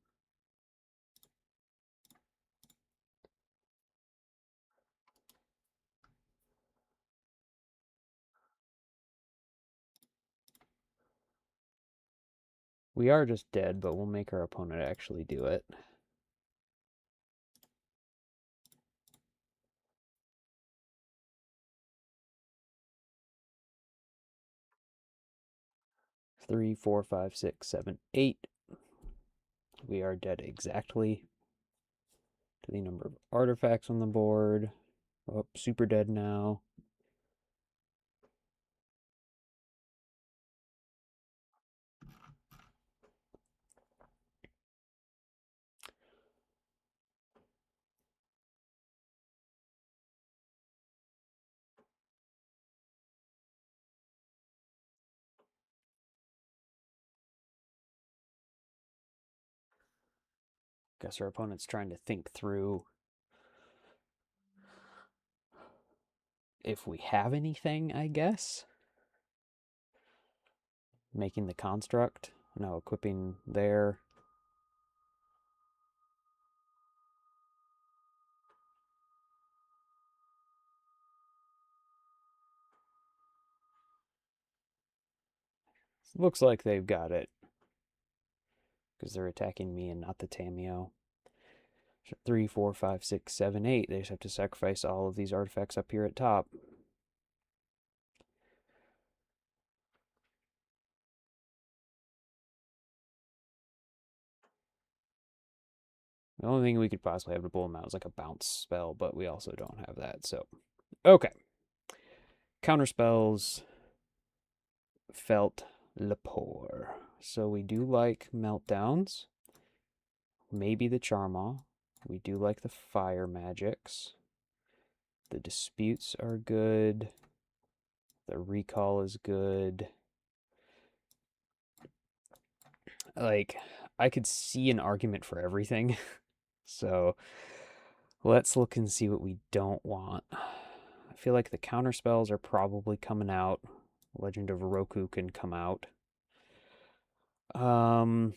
we are just dead, but we'll make our opponent actually do it. 3, 4, 5, 6, 7, 8. We are dead exactly to the number of artifacts on the board. Oh, super dead now. Guess our opponent's trying to think through if we have anything, I guess. Making the construct. No, equipping there. Looks like they've got it. Because they're attacking me and not the Tameo. 3, 4, 5, 6, 7, 8. They just have to sacrifice all of these artifacts up here at top. The only thing we could possibly have to pull them out is like a bounce spell, but we also don't have that, so. Okay. Counter spells. Felt Lepore. So we do like Meltdowns. Maybe the Charmaw. We do like the Fire Magics. The Disputes are good. The Recall is good. Like, I could see an argument for everything. So let's look and see what we don't want. I feel like the counter spells are probably coming out. Legend of Roku can come out. I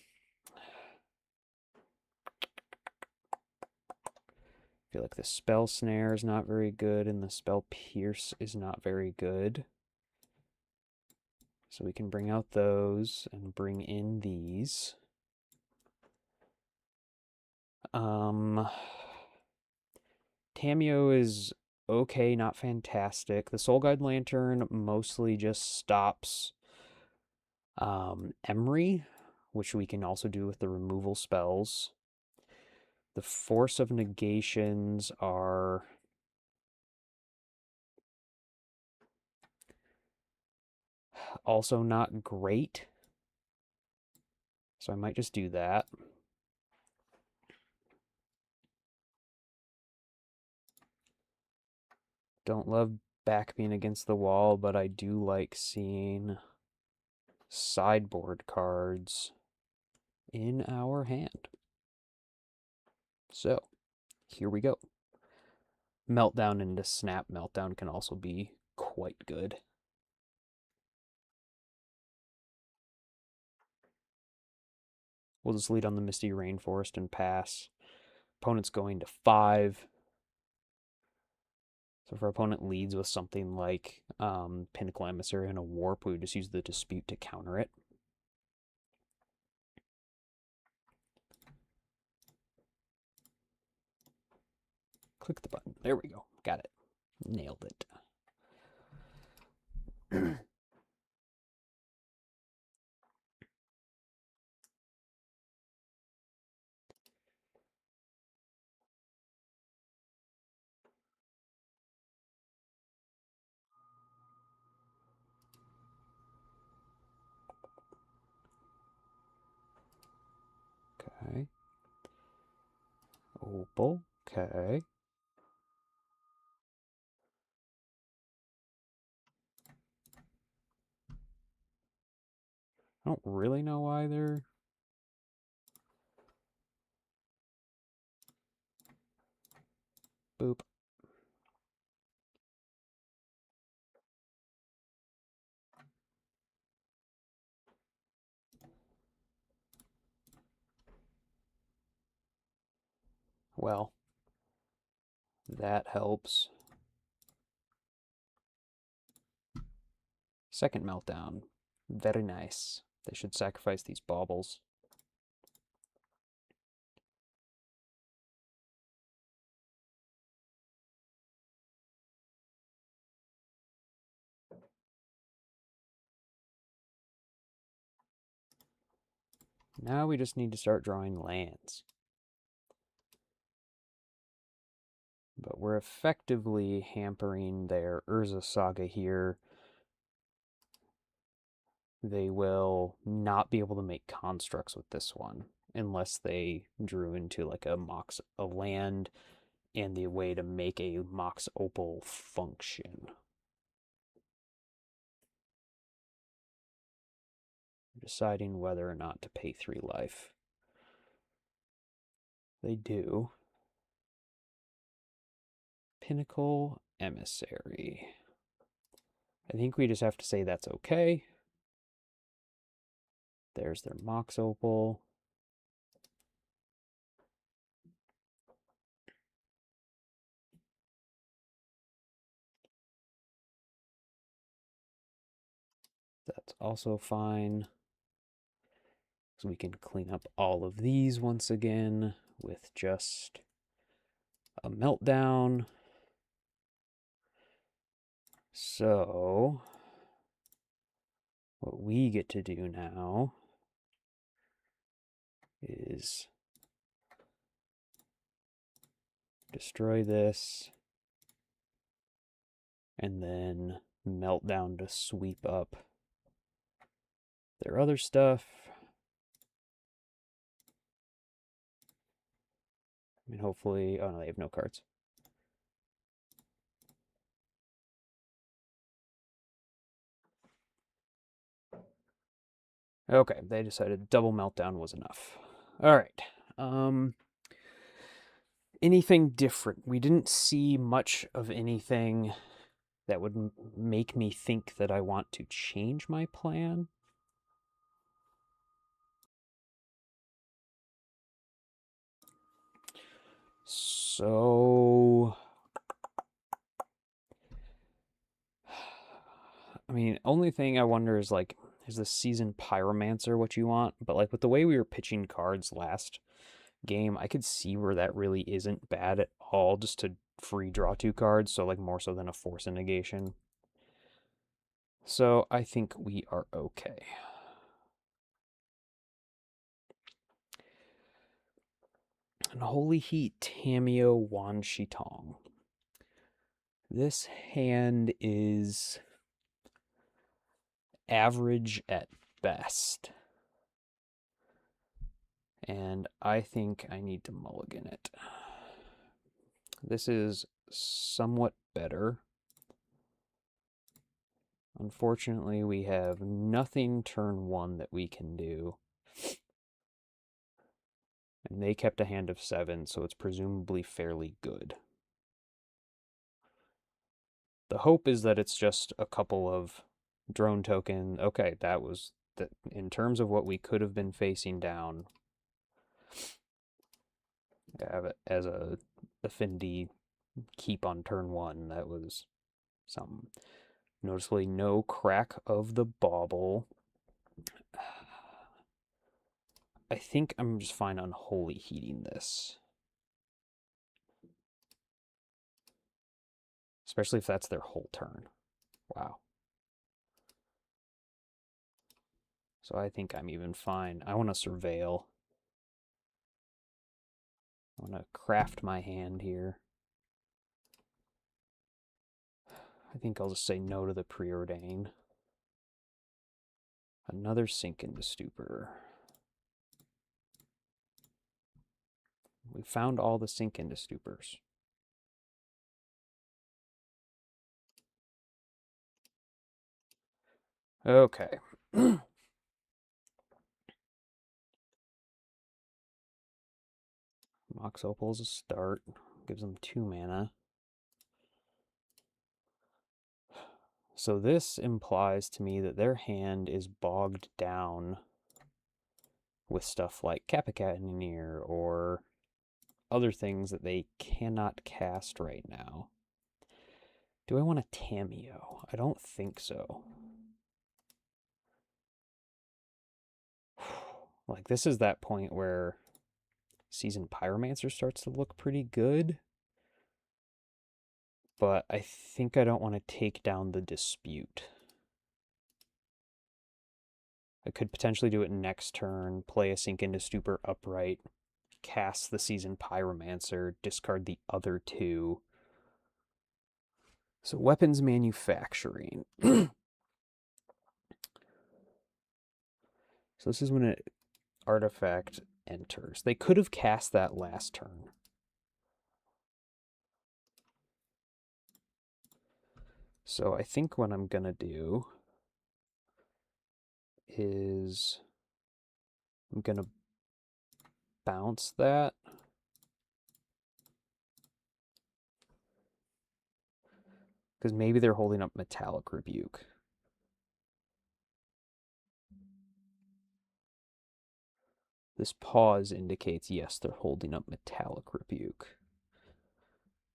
feel like the Spell Snare is not very good, and the Spell Pierce is not very good. So we can bring out those and bring in these. Tameo is okay, not fantastic. The Soul Guide Lantern mostly just stops Emery, which we can also do with the removal spells. The Force of Negations are also not great. So I might just do that. Don't love back being against the wall, but I do like seeing sideboard cards in our hand. So, here we go. Meltdown into Snap Meltdown can also be quite good. We'll just lead on the Misty Rainforest and pass. Opponent's going to 5. So if our opponent leads with something like Pinnacle Emissary and a Warp, we would just use the Dispute to counter it. Click the button. There we go. Got it. Nailed it. Okay. Opal. Okay. I don't really know why they're... Boop. Well, that helps. Second Meltdown. Very nice. They should sacrifice these baubles. Now we just need to start drawing lands. But we're effectively hampering their Urza Saga here. They will not be able to make constructs with this one unless they drew into like a land and the way to make a Mox Opal function. Deciding whether or not to pay 3 life. They do. Pinnacle Emissary. I think we just have to say that's okay. There's their Mox Opal. That's also fine. So we can clean up all of these once again with just a meltdown. So what we get to do now is destroy this and then meltdown to sweep up their other stuff. I mean, hopefully, oh no, they have no cards. Okay, they decided double meltdown was enough. All right. Anything different? We didn't see much of anything that would make me think that I want to change my plan. So, I mean, only thing I wonder is like, is the Seasoned Pyromancer what you want? But like with the way we were pitching cards last game, I could see where that really isn't bad at all, just to free draw 2 cards, so like more so than a Force and Negation. So I think we are okay. Unholy Heat, Tameo, Wan Shitong. This hand is average at best. And I think I need to mulligan it. This is somewhat better. Unfortunately, we have nothing turn 1 that we can do. And they kept a hand of 7, so it's presumably fairly good. The hope is that it's just a couple of drone token. Okay, that was that in terms of what we could have been facing down. Have it as a affinity keep on turn 1. That was something. Noticeably no crack of the bauble. I think I'm just fine unholy heating this. Especially if that's their whole turn. Wow. So I think I'm even fine. I want to surveil. I want to craft my hand here. I think I'll just say no to the preordain. Another sink into stupor. We found all the sink into stupors. Okay. Mox Opal's a start. Gives them 2 mana. So this implies to me that their hand is bogged down with stuff like Kappa Cannoneer or other things that they cannot cast right now. Do I want a Tameo? I don't think so. Like, this is that point where Seasoned Pyromancer starts to look pretty good. But I think I don't want to take down the Dispute. I could potentially do it next turn, play a Sink into Stupor upright, cast the Seasoned Pyromancer, discard the other two. So weapons manufacturing. So this is when an artifact enters. They could have cast that last turn. So I think what I'm going to do is I'm going to bounce that. Because maybe they're holding up Metallic Rebuke. This pause indicates, yes, they're holding up Metallic Rebuke.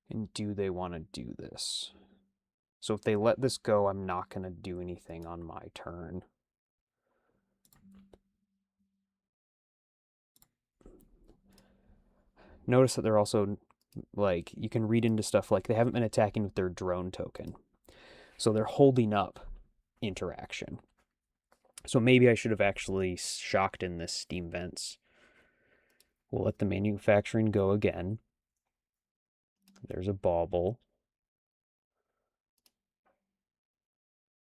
And do they want to do this? So if they let this go, I'm not going to do anything on my turn. Notice that they're also, like, you can read into stuff like they haven't been attacking with their drone token. So they're holding up interaction. So maybe I should have actually shocked in this Steam Vents. We'll let the manufacturing go again. There's a bauble.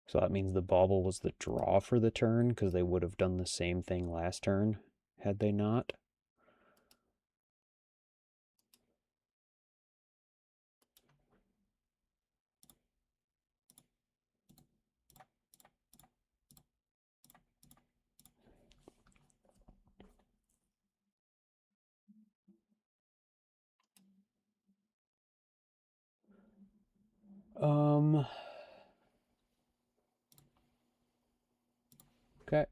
So that means the bauble was the draw for the turn, because they would have done the same thing last turn had they not. Okay.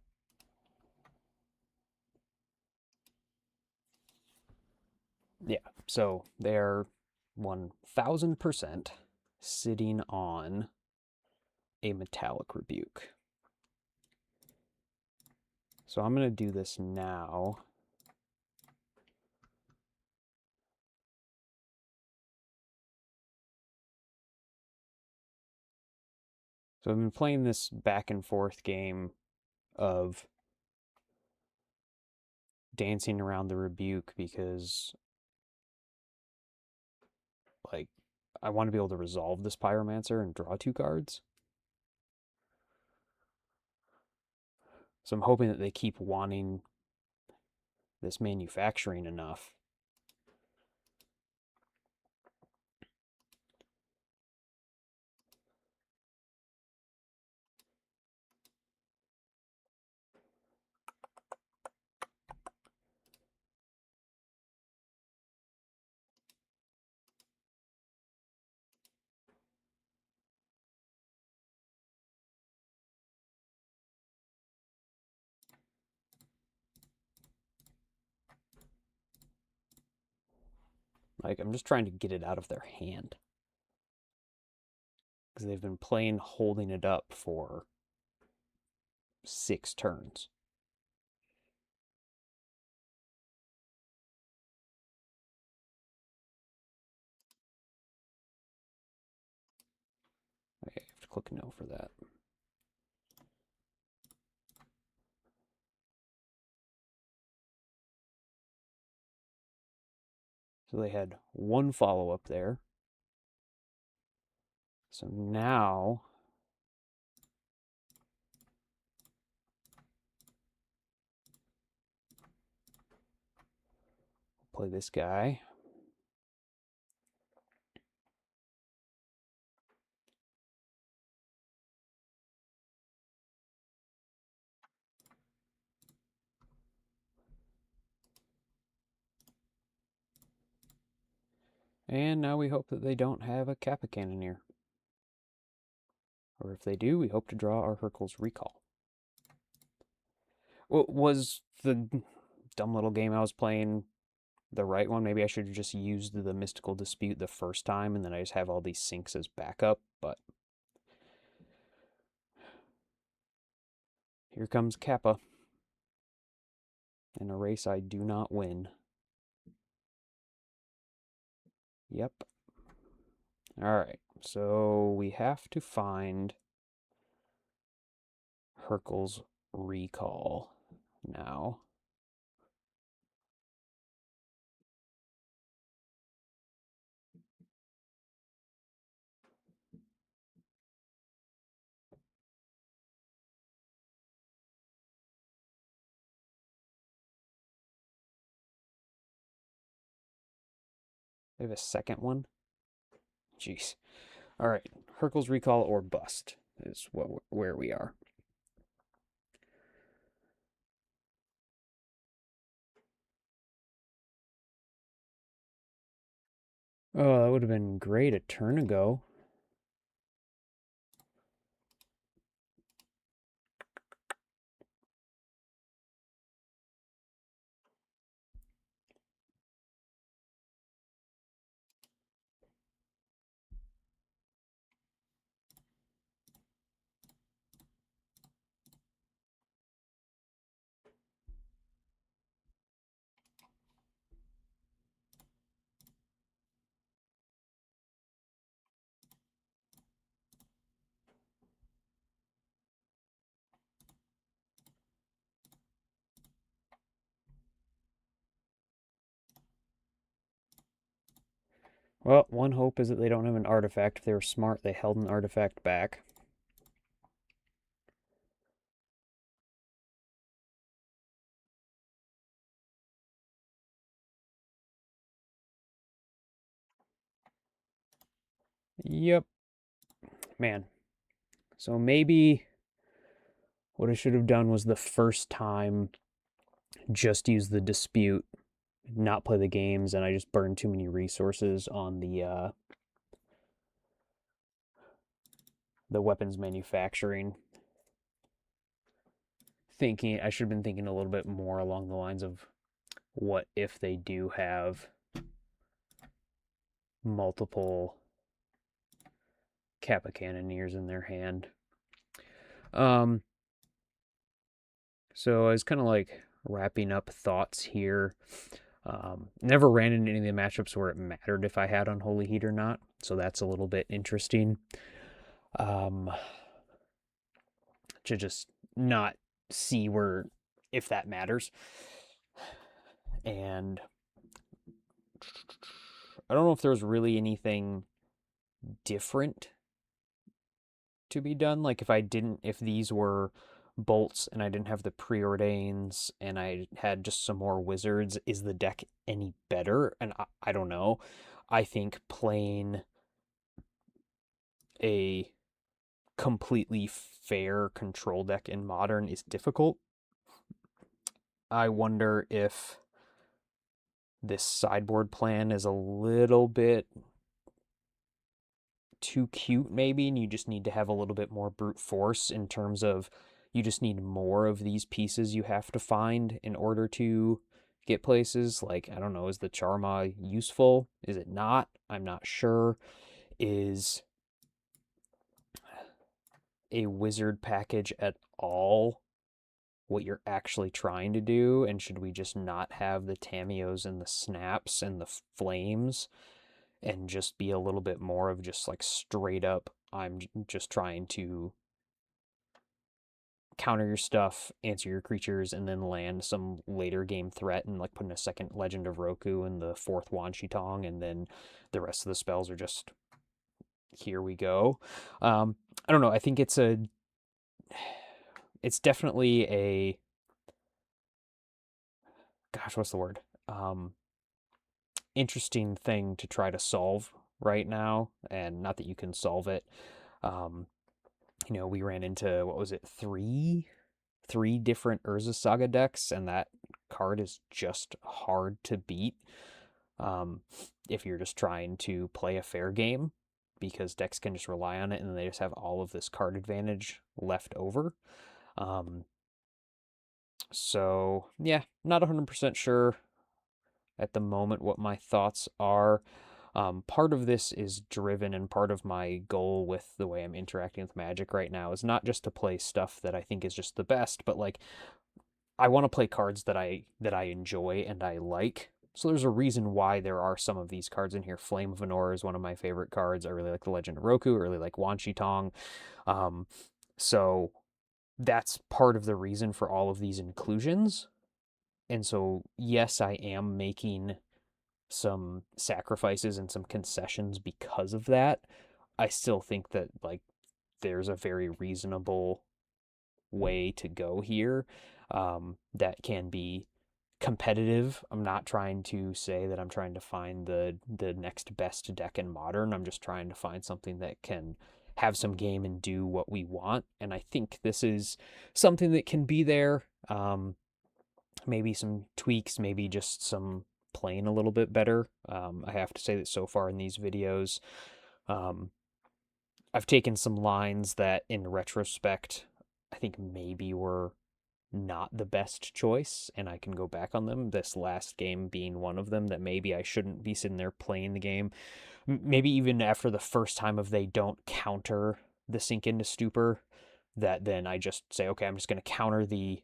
Yeah, so they're 1000% sitting on a Metallic Rebuke. So I'm going to do this now. So I've been playing this back and forth game of dancing around the rebuke because, like, I want to be able to resolve this Pyromancer and draw 2 cards. So I'm hoping that they keep wanting this manufacturing enough. Like, I'm just trying to get it out of their hand. Because they've been playing holding it up for 6 turns. Okay, I have to click no for that. So they had 1 follow-up there. So now play this guy. And now we hope that they don't have a Kappa Cannoneer. Or if they do, we hope to draw our Hurkyl's Recall. Well, was the dumb little game I was playing the right one? Maybe I should have just used the Mystical Dispute the first time, and then I just have all these sinks as backup, but here comes Kappa. In a race I do not win. Yep. Alright, so we have to find Hurkyl's recall now. They have a second one? Jeez. All right. Hurkyl's recall or bust is where we are. Oh, that would have been great a turn ago. Well, one hope is that they don't have an artifact. If they were smart, they held an artifact back. Yep. Man. So maybe what I should have done was the first time just use the dispute, not play the games, and I just burned too many resources on the weapons manufacturing. Thinking I should have been thinking a little bit more along the lines of what if they do have multiple Kappa Cannoneers in their hand. So I was kind of like wrapping up thoughts here. Never ran into any of the matchups where it mattered if I had Unholy Heat or not, so that's a little bit interesting. To just not see where if that matters. And I don't know if there's really anything different to be done. Like if these were bolts and I didn't have the preordains and I had just some more wizards, is the deck any better? And I don't know. I think playing a completely fair control deck in Modern is difficult. I wonder if this sideboard plan is a little bit too cute maybe, and you just need to have a little bit more brute force in terms of you just need more of these pieces you have to find in order to get places. Like, I don't know, is the Charma useful? Is it not? I'm not sure. Is a wizard package at all what you're actually trying to do? And should we just not have the Tamios and the snaps and the flames and just be a little bit more of just like straight up, I'm just trying to counter your stuff, answer your creatures, and then land some later game threat and like put in a second Legend of Roku and the fourth Wan Shi Tong, and then the rest of the spells are just here we go. I don't know. I think it's definitely a, gosh, what's the word? Interesting thing to try to solve right now, and not that you can solve it. We ran into, what was it, three different Urza Saga decks, and that card is just hard to beat if you're just trying to play a fair game, because decks can just rely on it and they just have all of this card advantage left over. So yeah, not 100% sure at the moment what my thoughts are. Part of this is driven, and part of my goal with the way I'm interacting with Magic right now is not just to play stuff that I think is just the best, but like I want to play cards that I enjoy and I like. So there's a reason why there are some of these cards in here. Flame of Anor is one of my favorite cards. I really like the Legend of Roku. I really like Wan Shi Tong. So that's part of the reason for all of these inclusions. And so, yes, I am making some sacrifices and some concessions because of that. I still think that like there's a very reasonable way to go here, that can be competitive. I'm not trying to say that I'm trying to find the next best deck in Modern. I'm just trying to find something that can have some game and do what we want. And I think this is something that can be there. Maybe some tweaks, maybe just some playing a little bit better. I have to say that so far in these videos, um, I've taken some lines that in retrospect I think maybe were not the best choice, and I can go back on them. This last game being one of them, that maybe I shouldn't be sitting there playing the game. Maybe even after the first time of they don't counter the sink into stupor, that then I just say, okay, I'm just going to counter the,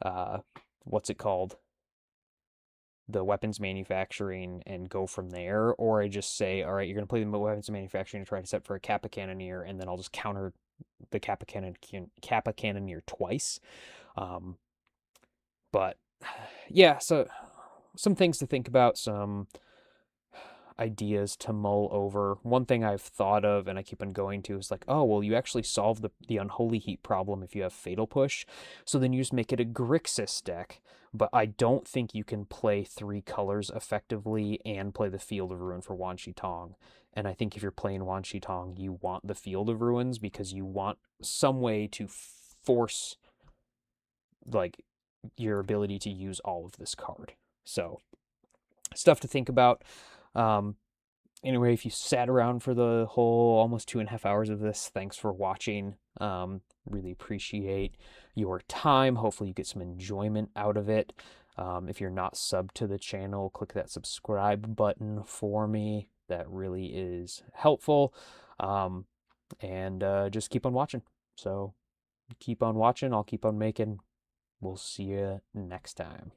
uh, what's it called? The weapons manufacturing and go from there. Or I just say, all right, you're going to play the weapons manufacturing and try to set for a Kappa Cannoneer, and then I'll just counter the Kappa Cannoneer twice. Um, but yeah, so some things to think about, some ideas to mull over. One thing I've thought of and I keep on going to is like, oh, well, you actually solve the Unholy Heat problem if you have Fatal Push. So then you just make it a Grixis deck. But I don't think you can play 3 colors effectively and play the Field of Ruin for Wan Shi Tong. And I think if you're playing Wan Shi Tong, you want the Field of Ruins because you want some way to force like your ability to use all of this card. So stuff to think about. Um, anyway, if you sat around for the whole almost 2.5 hours of this, thanks for watching. Really appreciate your time. Hopefully you get some enjoyment out of it. If you're not subbed to the channel, click that subscribe button for me. That really is helpful. And just keep on watching. So keep on watching. I'll keep on making. We'll see you next time.